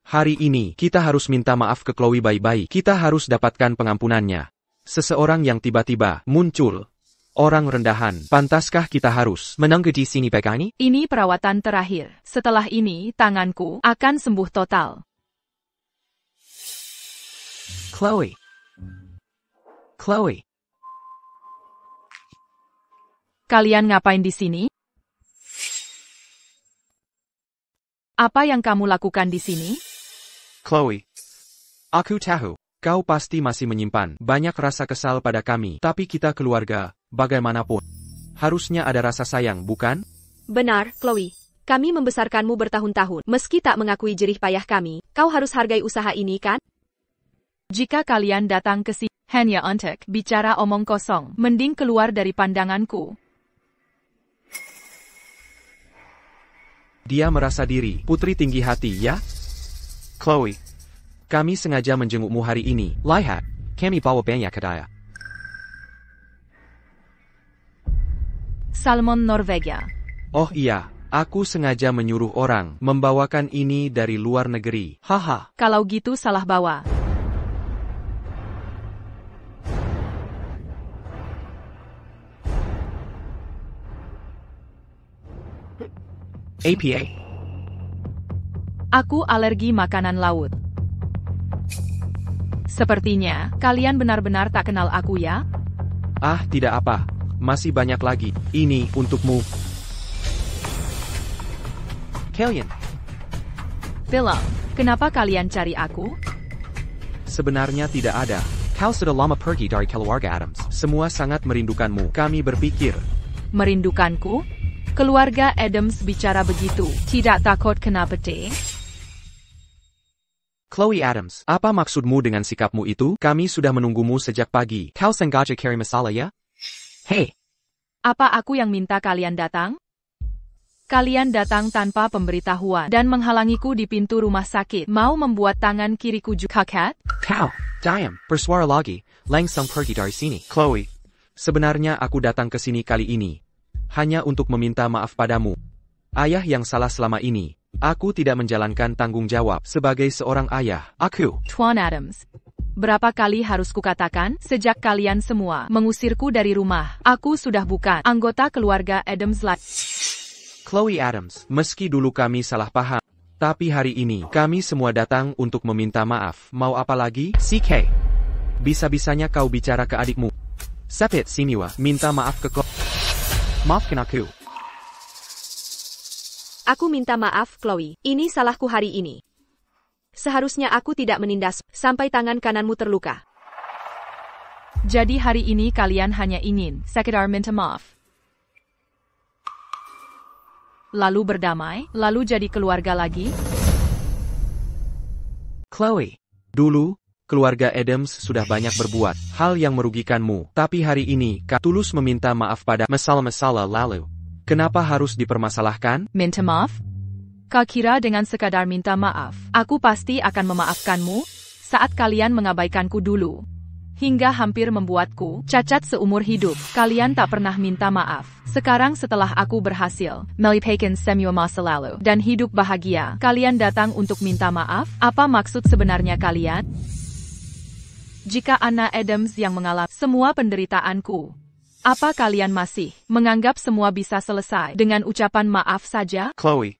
Hari ini, kita harus minta maaf ke Chloe baik-baik. Kita harus dapatkan pengampunannya. Seseorang yang tiba-tiba muncul. Orang rendahan. Pantaskah kita harus menunggu di sini begini? Ini perawatan terakhir. Setelah ini, tanganku akan sembuh total. Chloe. Chloe. Kalian ngapain di sini? Apa yang kamu lakukan di sini? Chloe. Aku tahu. Kau pasti masih menyimpan banyak rasa kesal pada kami. Tapi kita keluarga, bagaimanapun. Harusnya ada rasa sayang, bukan? Benar, Chloe. Kami membesarkanmu bertahun-tahun. Meski tak mengakui jerih payah kami, kau harus hargai usaha ini, kan? Jika kalian datang ke sini hanya untuk bicara omong kosong, mending keluar dari pandanganku. Dia merasa diri putri tinggi hati, ya? Chloe. Kami sengaja menjengukmu hari ini. Lihat, kami bawa banyak hadiah. Salmon Norwegia. Oh iya, aku sengaja menyuruh orang membawakan ini dari luar negeri. Haha. Kalau gitu salah bawa. APA. Aku alergi makanan laut. Sepertinya, kalian benar-benar tak kenal aku ya? Ah, tidak apa. Masih banyak lagi. Ini untukmu. Kalian. Bilang, kenapa kalian cari aku? Sebenarnya tidak ada. Kau sudah lama pergi dari keluarga Adams. Semua sangat merindukanmu. Kami berpikir. Merindukanku? Keluarga Adams bicara begitu. Tidak takut kena petai? Chloe Adams, apa maksudmu dengan sikapmu itu? Kami sudah menunggumu sejak pagi. Kau sengaja cari masalah ya? Hei. Apa aku yang minta kalian datang? Kalian datang tanpa pemberitahuan dan menghalangiku di pintu rumah sakit. Mau membuat tangan kiriku juga kaget? Kau, diam, bersuara lagi. Langsung pergi dari sini. Chloe, sebenarnya aku datang ke sini kali ini hanya untuk meminta maaf padamu. Ayah yang salah selama ini. Aku tidak menjalankan tanggung jawab sebagai seorang ayah. Aku. Tuan Adams. Berapa kali harus kukatakan, sejak kalian semua mengusirku dari rumah, aku sudah bukan anggota keluarga Adams lagi. Chloe Adams, meski dulu kami salah paham, tapi hari ini kami semua datang untuk meminta maaf. Mau apa lagi? CK. Bisa-bisanya kau bicara ke adikmu. Sepet Siniwa, minta maaf ke Chloe. Maafkan aku. Aku minta maaf, Chloe. Ini salahku hari ini. Seharusnya aku tidak menindas sampai tangan kananmu terluka. Jadi hari ini kalian hanya ingin sekedar minta maaf. Lalu berdamai, lalu jadi keluarga lagi? Chloe, dulu, keluarga Adams sudah banyak berbuat hal yang merugikanmu. Tapi hari ini, kau tulus meminta maaf pada masalah-masalah lalu. Kenapa harus dipermasalahkan? Minta maaf? Kau kira dengan sekadar minta maaf, aku pasti akan memaafkanmu saat kalian mengabaikanku dulu. Hingga hampir membuatku cacat seumur hidup. Kalian tak pernah minta maaf. Sekarang setelah aku berhasil melupakan semua masa lalu dan hidup bahagia, kalian datang untuk minta maaf? Apa maksud sebenarnya kalian? Jika Anna Adams yang mengalami semua penderitaanku, apa kalian masih menganggap semua bisa selesai dengan ucapan maaf saja? Chloe,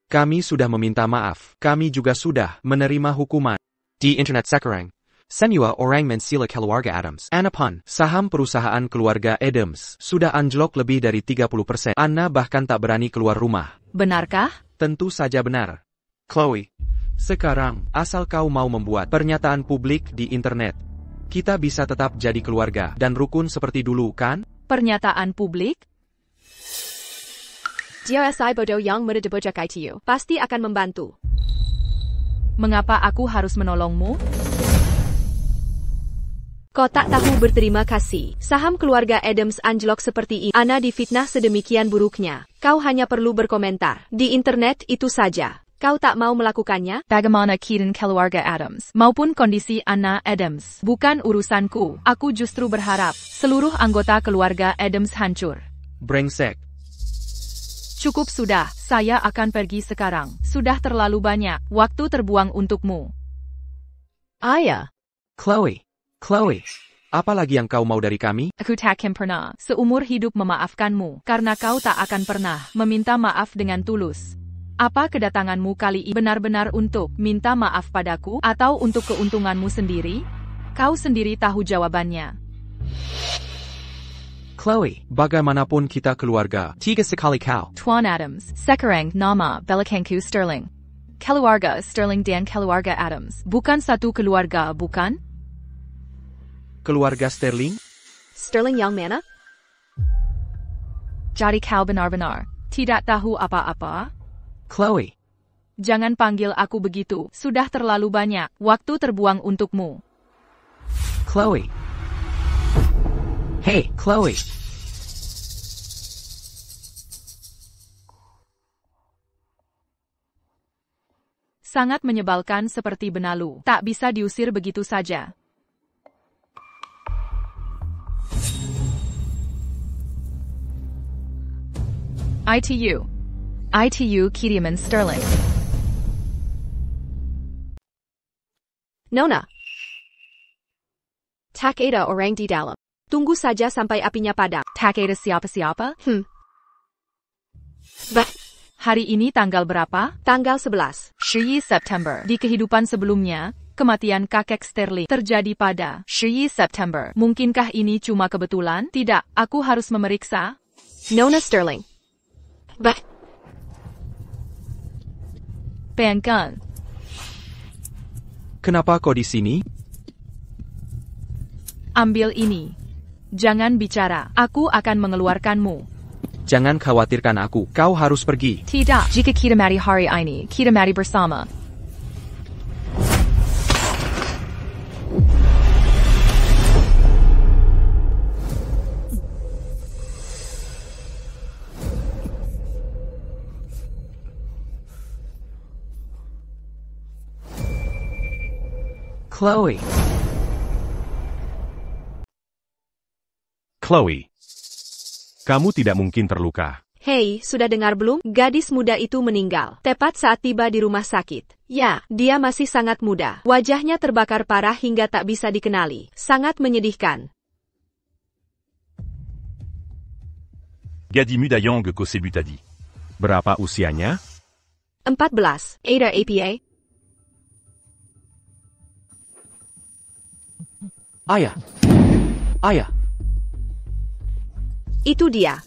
kami sudah meminta maaf. Kami juga sudah menerima hukuman. Di internet sekarang, semua orang mensila keluarga Adams. Anapun, saham perusahaan keluarga Adams sudah anjlok lebih dari 30%. Anna bahkan tak berani keluar rumah. Benarkah? Tentu saja benar. Chloe, sekarang, asal kau mau membuat pernyataan publik di internet, kita bisa tetap jadi keluarga dan rukun seperti dulu, kan? Pernyataan publik? Dia saya bodoh yang mudah dibujuk ITU. Pasti akan membantu. Mengapa aku harus menolongmu? Kau tak tahu berterima kasih. Saham keluarga Adams anjlok seperti ini. Ana difitnah sedemikian buruknya. Kau hanya perlu berkomentar. Di internet itu saja. Kau tak mau melakukannya? Bagaimana keadaan keluarga Adams maupun kondisi Anna Adams bukan urusanku. Aku justru berharap seluruh anggota keluarga Adams hancur. Brengsek. Cukup sudah, saya akan pergi sekarang. Sudah terlalu banyak waktu terbuang untukmu. Ayah. Chloe. Chloe. Apa lagi yang kau mau dari kami? Aku takkan pernah seumur hidup memaafkanmu karena kau tak akan pernah meminta maaf dengan tulus. Apa kedatanganmu kali ini benar-benar untuk minta maaf padaku atau untuk keuntunganmu sendiri? Kau sendiri tahu jawabannya. Chloe, bagaimanapun kita keluarga. Tiga sekali kau. Tuan Adams, sekarang nama belakangku Sterling. Keluarga Sterling dan keluarga Adams bukan satu keluarga, bukan? Keluarga Sterling? Sterling yang mana? Jadi kau benar-benar tidak tahu apa-apa? Chloe. Jangan panggil aku begitu. Sudah terlalu banyak waktu terbuang untukmu. Chloe. Hey, Chloe. Sangat menyebalkan seperti benalu. Tak bisa diusir begitu saja. ITU kiriman Sterling. Nona. Tak ada orang di dalam. Tunggu saja sampai apinya padam. Tak ada siapa-siapa? Bah, Hari ini tanggal berapa? tanggal 11. 10 September. Di kehidupan sebelumnya, kematian kakek Sterling terjadi pada 10 September. Mungkinkah ini cuma kebetulan? Tidak, aku harus memeriksa. Nona Sterling. Bah, Bayangkan. Kenapa kau di sini? Ambil ini. Jangan bicara. Aku akan mengeluarkanmu. Jangan khawatirkan aku. Kau harus pergi. Tidak. Jika kita mati hari ini, kita mati bersama. Chloe. Chloe. Kamu tidak mungkin terluka. Hei, sudah dengar belum? Gadis muda itu meninggal. Tepat saat tiba di rumah sakit. Ya, dia masih sangat muda. Wajahnya terbakar parah hingga tak bisa dikenali. Sangat menyedihkan. Gadi Mudayang Kosebutadi. Berapa usianya? 14. Ada APA. Ayah. Ayah. Itu dia.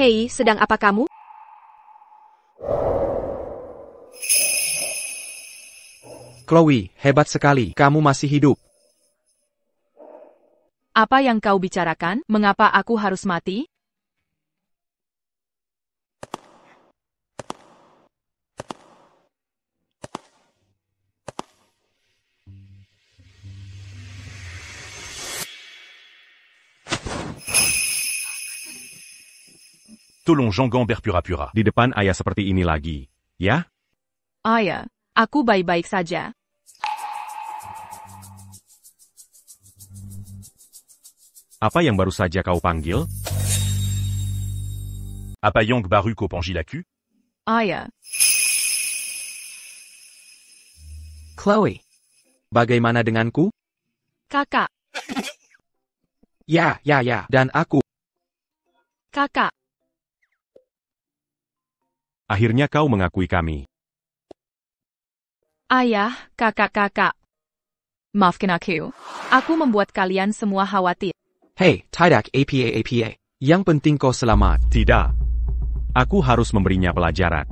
Hei, sedang apa kamu? Chloe, hebat sekali. Kamu masih hidup. Apa yang kau bicarakan? Mengapa aku harus mati? Tolong Jangan berpura-pura. Di depan ayah seperti ini lagi. Ya? Ayah, aku baik-baik saja. Apa yang baru saja kau panggil? Apa yang baru kau panggil aku? Ayah, Chloe. Bagaimana denganku? kakak, Ya. Dan aku. kakak. Akhirnya kau mengakui kami. Ayah, kakak-kakak. Maafkan aku. Aku membuat kalian semua khawatir. Hey, tidak APA. Yang penting kau selamat. Tidak. Aku harus memberinya pelajaran.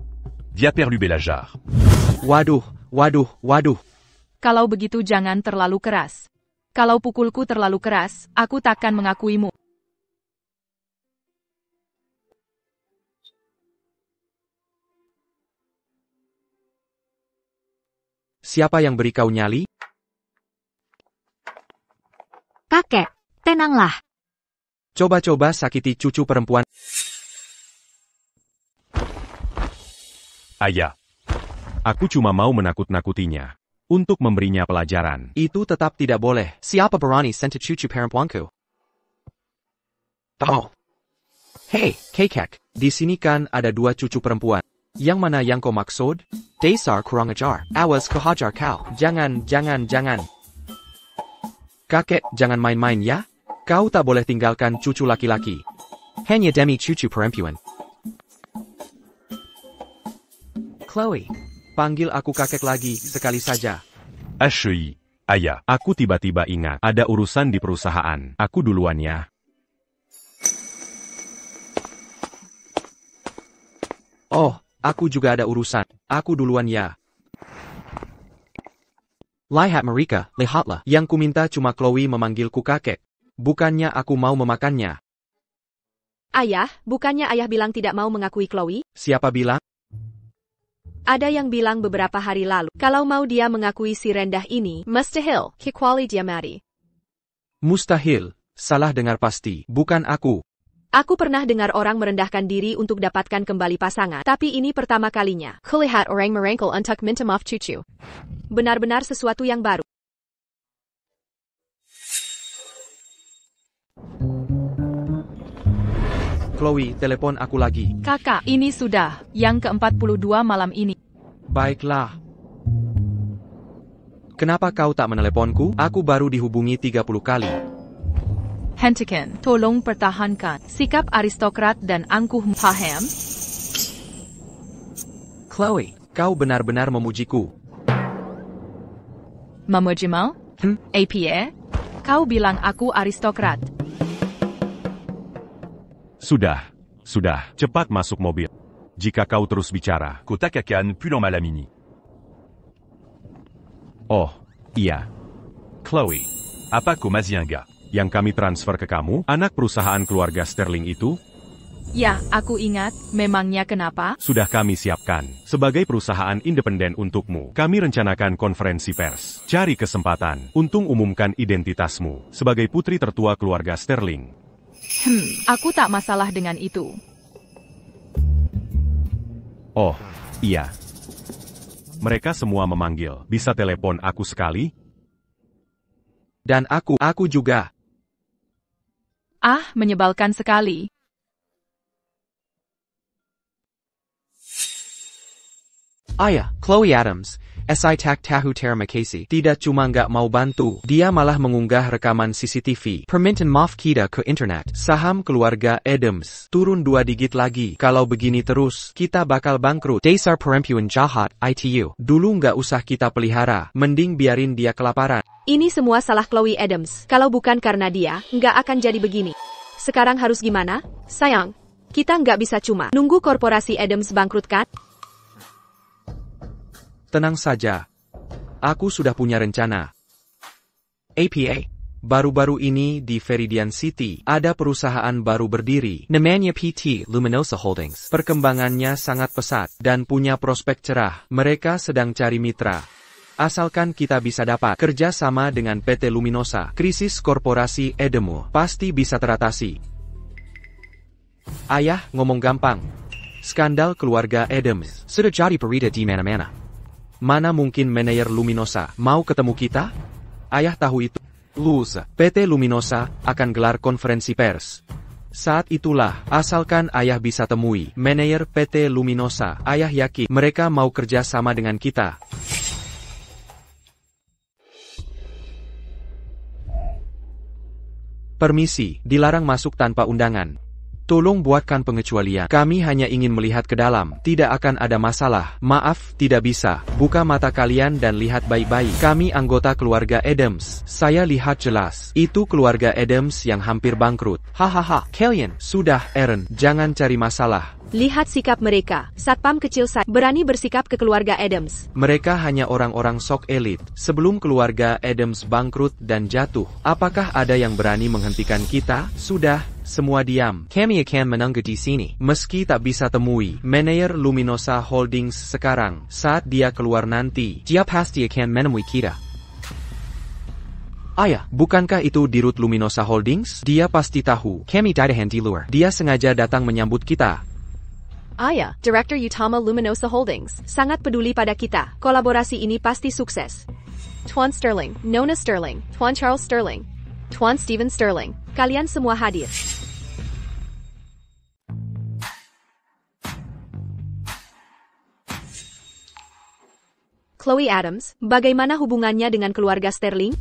Diaperlu Belajar. Waduh, waduh, waduh. Kalau begitu jangan terlalu keras. Kalau pukulku terlalu keras, aku takkan mengakuimu. Siapa yang beri kau nyali? Kakek, tenanglah. Coba-coba sakiti cucu perempuan. Ayah. Aku cuma mau menakut-nakutinya. Untuk memberinya pelajaran. Itu tetap tidak boleh. Siapa berani sentuh cucu perempuanku? Oh. Hey, Kekek. Di sini kan ada 2 cucu perempuan. Yang mana yang kau maksud? Dasar kurang ajar. Awas ku hajar kau. Jangan. Kakek, jangan main-main ya. Kau tak boleh tinggalkan cucu laki-laki. Hanya demi cucu perempuan. Chloe, panggil aku kakek lagi, sekali saja. HEI. Ayah. Aku tiba-tiba ingat, ada urusan di perusahaan. Aku duluan ya. Oh, aku juga ada urusan. Aku duluan ya. Lihat mereka, lihatlah. Yang kuminta cuma Chloe memanggilku kakek. Bukannya aku mau memakannya. Ayah, bukannya ayah bilang tidak mau mengakui Chloe? Siapa bilang? Ada yang bilang beberapa hari lalu, kalau mau dia mengakui si rendah ini, mustahil, kecuali dia mati. Mustahil, salah dengar pasti, bukan aku. Aku pernah dengar orang merendahkan diri untuk dapatkan kembali pasangan, tapi ini pertama kalinya. Kulihat orang merengkel untuk minta maaf cucu. Benar-benar sesuatu yang baru. Chloe, telepon aku lagi. Kakak, ini sudah yang ke-42 malam ini. Baiklah. Kenapa kau tak meneleponku? Aku baru dihubungi 30 kali. Hentikan, tolong pertahankan sikap aristokrat dan angkuh paham. Chloe, kau benar-benar memujiku. Memujimu? APA? Kau bilang aku aristokrat. Sudah, cepat masuk mobil. Jika kau terus bicara. Kota Kakan, Pulang Malamini. Oh, iya. Chloe. Apa kau masih enggak? Yang kami transfer ke kamu, anak perusahaan keluarga Sterling itu? Ya, aku ingat. Memangnya kenapa? Sudah kami siapkan. Sebagai perusahaan independen untukmu, kami rencanakan konferensi pers. Cari kesempatan untuk umumkan identitasmu sebagai putri tertua keluarga Sterling. Aku tak masalah dengan itu. Oh, iya. Mereka semua memanggil. Bisa telepon aku sekali? Dan aku juga. Menyebalkan sekali. Ayah, Chloe Adams. Si tak tahu terima kasih. Tidak cuma nggak mau bantu, dia malah mengunggah rekaman CCTV. Permintaan maaf kita ke internet. Saham keluarga Adams turun 2 digit lagi. Kalau begini terus, kita bakal bangkrut. Dasar perempuan jahat, ITU. Dulu nggak usah kita pelihara, mending biarin dia kelaparan. Ini semua salah Chloe Adams. Kalau bukan karena dia, nggak akan jadi begini. Sekarang harus gimana? Sayang, kita nggak bisa cuma nunggu korporasi Adams bangkrut kan? Tenang saja. Aku sudah punya rencana. APA. Baru-baru ini di Viridian City, ada perusahaan baru berdiri. Namanya PT Luminosa Holdings. Perkembangannya sangat pesat, dan punya prospek cerah. Mereka sedang cari mitra. Asalkan kita bisa dapat kerja sama dengan PT Luminosa, krisis korporasi Edemu pasti bisa teratasi. Ayah, ngomong gampang. Skandal keluarga Adams Sudah jadi berita di mana-mana. Mana mungkin manajer Luminosa mau ketemu kita? Ayah tahu itu. Lusa, PT Luminosa akan gelar konferensi pers. Saat itulah, asalkan ayah bisa temui manajer PT Luminosa, ayah yakin mereka mau kerja sama dengan kita. Permisi, dilarang masuk tanpa undangan. Tolong buatkan pengecualian. Kami hanya ingin melihat ke dalam. Tidak akan ada masalah. Maaf, tidak bisa. Buka mata kalian dan lihat baik-baik. Kami anggota keluarga Adams. Saya lihat jelas. Itu keluarga Adams yang hampir bangkrut. Hahaha. Kalian, sudah, Aaron. Jangan cari masalah. Lihat sikap mereka. Satpam kecil saya berani bersikap ke keluarga Adams. Mereka hanya orang-orang sok elit. Sebelum keluarga Adams bangkrut dan jatuh, apakah ada yang berani menghentikan kita? Sudah, semua diam. Kami akan menunggu di sini. Meski tak bisa temui manajer Luminosa Holdings sekarang, saat dia keluar nanti, Dia pasti akan menemui kita. Ayah, bukankah itu Dirut Luminosa Holdings? Dia pasti tahu. Kami ditahan di luar. Dia sengaja datang menyambut kita. Ayah, Director Utama Luminosa Holdings, sangat peduli pada kita. Kolaborasi ini pasti sukses. Tuan Sterling, Nona Sterling, Tuan Charles Sterling, Tuan Stephen Sterling, kalian semua hadir. Chloe Adams, bagaimana hubungannya dengan keluarga Sterling?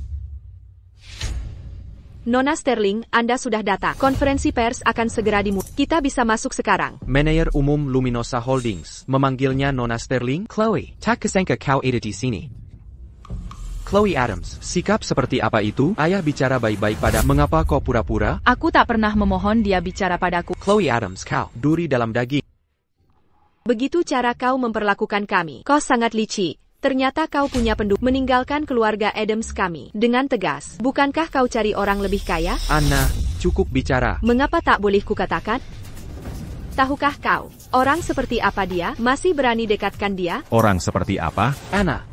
Nona Sterling, Anda sudah datang. Konferensi pers akan segera dimulai. Kita bisa masuk sekarang. Manajer Umum Luminosa Holdings memanggilnya Nona Sterling. Chloe, tak kusangka kau ada di sini. Chloe Adams, sikap seperti apa itu? Ayah bicara baik-baik pada. Mengapa kau pura-pura? Aku tak pernah memohon dia bicara padaku. Chloe Adams, kau duri dalam daging. Begitu cara kau memperlakukan kami. Kau sangat licik. Ternyata kau punya pendukung. Meninggalkan keluarga Adams kami dengan tegas. Bukankah kau cari orang lebih kaya? Anna, cukup bicara. Mengapa tak boleh kukatakan? Tahukah kau, orang seperti apa dia? Masih berani dekatkan dia? Orang seperti apa? Anna.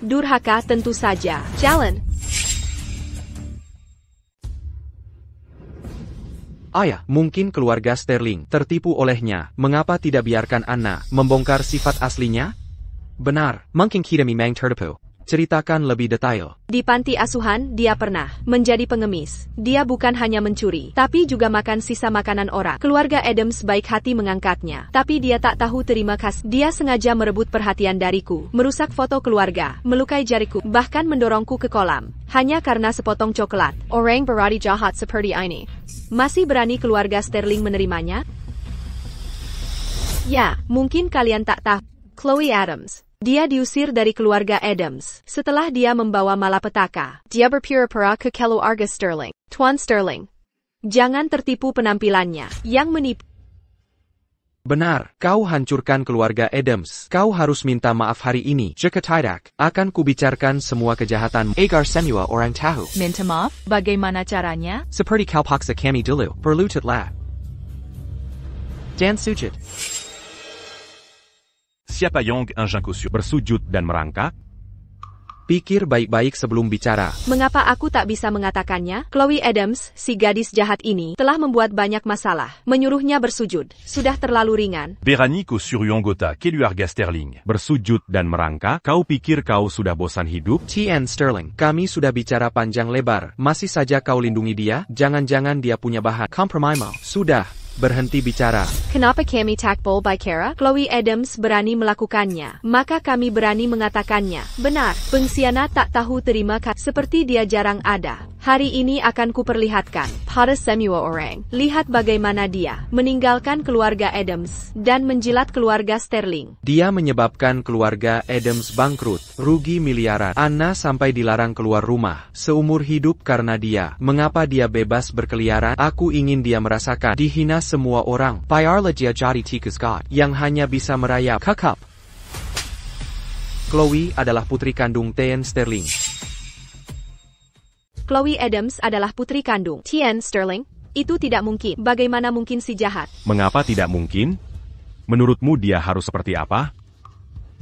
Durhaka tentu saja. Jalan. Ayah, mungkin keluarga Sterling tertipu olehnya. Mengapa tidak biarkan Anna membongkar sifat aslinya? Benar. Mungkin kita memang tertipu. Ceritakan lebih detail. Di panti asuhan, dia pernah menjadi pengemis. Dia bukan hanya mencuri, tapi juga makan sisa makanan orang. Keluarga Adams baik hati mengangkatnya, tapi dia tak tahu terima kasih. Dia sengaja merebut perhatian dariku, merusak foto keluarga, melukai jariku, bahkan mendorongku ke kolam. Hanya karena sepotong coklat. Orang berani jahat seperti ini. Masih berani keluarga Sterling menerimanya? Ya, mungkin kalian tak tahu. Chloe Adams. Dia diusir dari keluarga Adams setelah dia membawa malapetaka. Dia berpura-pura ke keluarga Sterling. Tuan Sterling, jangan tertipu penampilannya yang menipu. Benar, kau hancurkan keluarga Adams. Kau harus minta maaf hari ini. Jika tidak, akan kubicarkan semua kejahatanmu. Agar semua orang tahu. Minta maaf? Bagaimana caranya? Seperti kau paksa kami dulu. Berlututlah. Dan sujud. Siapa Yong un Jinkosur? Bersujud dan merangkak? Pikir baik-baik sebelum bicara. Mengapa aku tak bisa mengatakannya? Chloe Adams, si gadis jahat ini, telah membuat banyak masalah. Menyuruhnya bersujud. Sudah terlalu ringan. Berani sur Yongota, keluarga Sterling. Bersujud dan merangkak? Kau pikir kau sudah bosan hidup? T.N. Sterling, kami sudah bicara panjang lebar. Masih saja kau lindungi dia? Jangan-jangan dia punya bahan. Kompromi. Sudah. Berhenti bicara. Kenapa kami takbol by Kara? Chloe Adams berani melakukannya, maka kami berani mengatakannya. Benar, pengkhianat tak tahu terima kasih. Seperti dia jarang ada. Hari ini akan kuperlihatkan pada semua orang. Lihat bagaimana dia meninggalkan keluarga Adams dan menjilat keluarga Sterling. Dia menyebabkan keluarga Adams bangkrut, rugi miliaran. Anna sampai dilarang keluar rumah seumur hidup karena dia. Mengapa dia bebas berkeliaran? Aku ingin dia merasakan dihina semua orang. Biarlah dia jadi tikus god. Yang hanya bisa merayap. Kakap. Chloe adalah putri kandung T.N. Sterling. Chloe Adams adalah putri kandung T.N. Sterling. Itu tidak mungkin. Bagaimana mungkin si jahat? Mengapa tidak mungkin? Menurutmu dia harus seperti apa?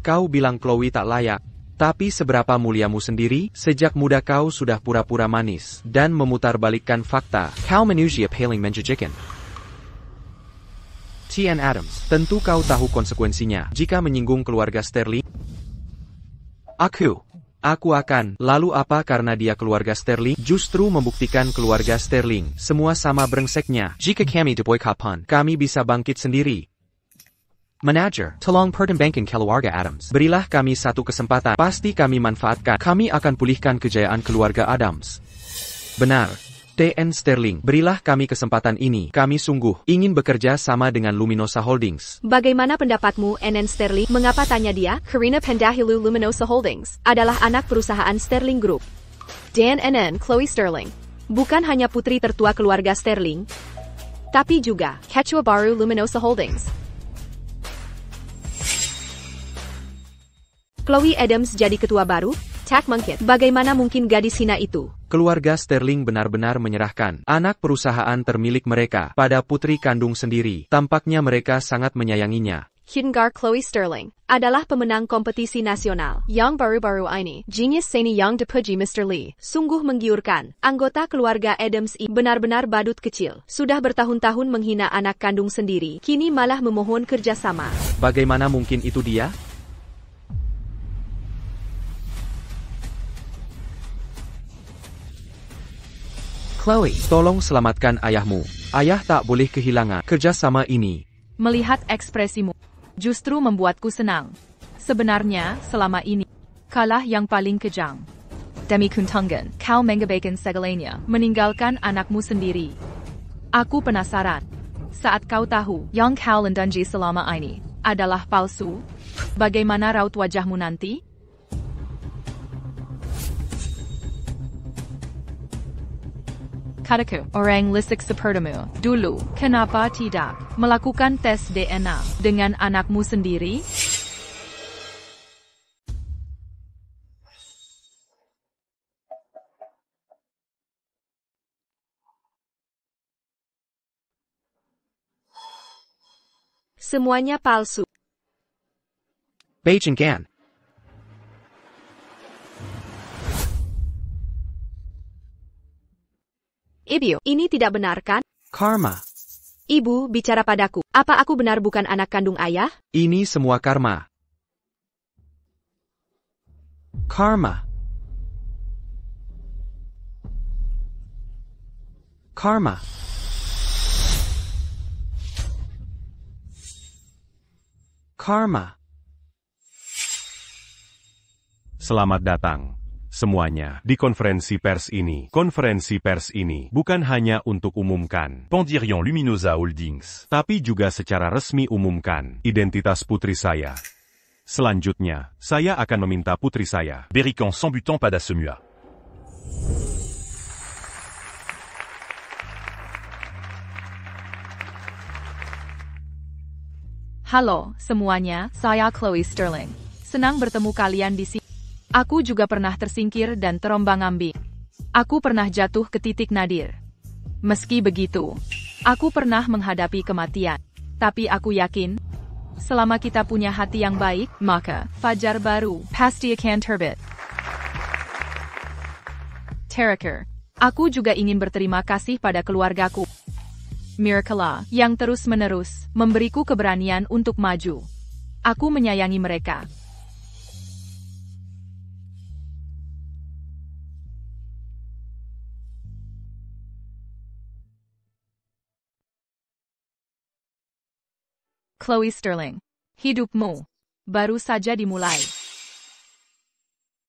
Kau bilang Chloe tak layak. Tapi seberapa muliamu sendiri? Sejak muda kau sudah pura-pura manis dan memutarbalikkan fakta. Kau manusia paling menjijikan. T.N. Adams, tentu kau tahu konsekuensinya jika menyinggung keluarga Sterling. Aku akan. Lalu apa karena dia keluarga Sterling? Justru membuktikan keluarga Sterling semua sama brengseknya. Jika kami diboykotkan, kami bisa bangkit sendiri. Manager, tolong pertimbangkan keluarga Adams. Berilah kami satu kesempatan. Pasti kami manfaatkan. Kami akan pulihkan kejayaan keluarga Adams. Benar. TN Sterling, berilah kami kesempatan ini. Kami sungguh ingin bekerja sama dengan Luminosa Holdings. Bagaimana pendapatmu, NN Sterling? Mengapa, tanya dia? Karina Pendahilu Luminosa Holdings adalah anak perusahaan Sterling Group. Dan NN Chloe Sterling bukan hanya putri tertua keluarga Sterling, tapi juga Ketua Baru Luminosa Holdings. Chloe Adams jadi ketua baru? Tak mungkin. Bagaimana mungkin gadis hina itu? Keluarga Sterling benar-benar menyerahkan anak perusahaan termilik mereka pada putri kandung sendiri. Tampaknya mereka sangat menyayanginya. Hiddengar Chloe Sterling adalah pemenang kompetisi nasional yang baru-baru ini. Genius seni yang dipuji Mr. Lee. Sungguh menggiurkan. Anggota keluarga Adams ini benar-benar badut kecil. Sudah bertahun-tahun menghina anak kandung sendiri. Kini malah memohon kerjasama. Bagaimana mungkin itu dia? Chloe, Tolong selamatkan ayahmu. Ayah tak boleh kehilangan kerjasama ini. Melihat ekspresimu, justru membuatku senang. Sebenarnya, selama ini, kaulah yang paling kejam. Demi kuntungan, kau mengabaikan segalanya, meninggalkan anakmu sendiri. Aku penasaran. Saat kau tahu yang kau lindungi selama ini adalah palsu, bagaimana raut wajahmu nanti? Kataku, orang lisik sepertimu, dulu, kenapa tidak melakukan tes DNA dengan anakmu sendiri? Semuanya palsu. Beijing Gan. Ibu, ini tidak benar kan? Karma. Ibu bicara padaku. Apa aku benar bukan anak kandung ayah? Ini semua karma. Karma. Karma. Karma. Selamat datang semuanya di konferensi pers ini. Konferensi pers ini bukan hanya untuk umumkan Pandirion Luminosa Holdings, tapi juga secara resmi umumkan identitas putri saya. Selanjutnya, saya akan meminta putri saya, Berikan Sambutan pada semua. Halo, semuanya, saya Chloe Sterling. Senang bertemu kalian di sini. Aku juga pernah tersingkir dan terombang-ambing. Aku pernah jatuh ke titik nadir. Meski begitu, aku pernah menghadapi kematian. Tapi aku yakin, selama kita punya hati yang baik, maka fajar baru pasti akan terbit. Terakhir, aku juga ingin berterima kasih pada keluargaku, Miracle, yang terus-menerus memberiku keberanian untuk maju. Aku menyayangi mereka. Chloe Sterling, hidupmu baru saja dimulai.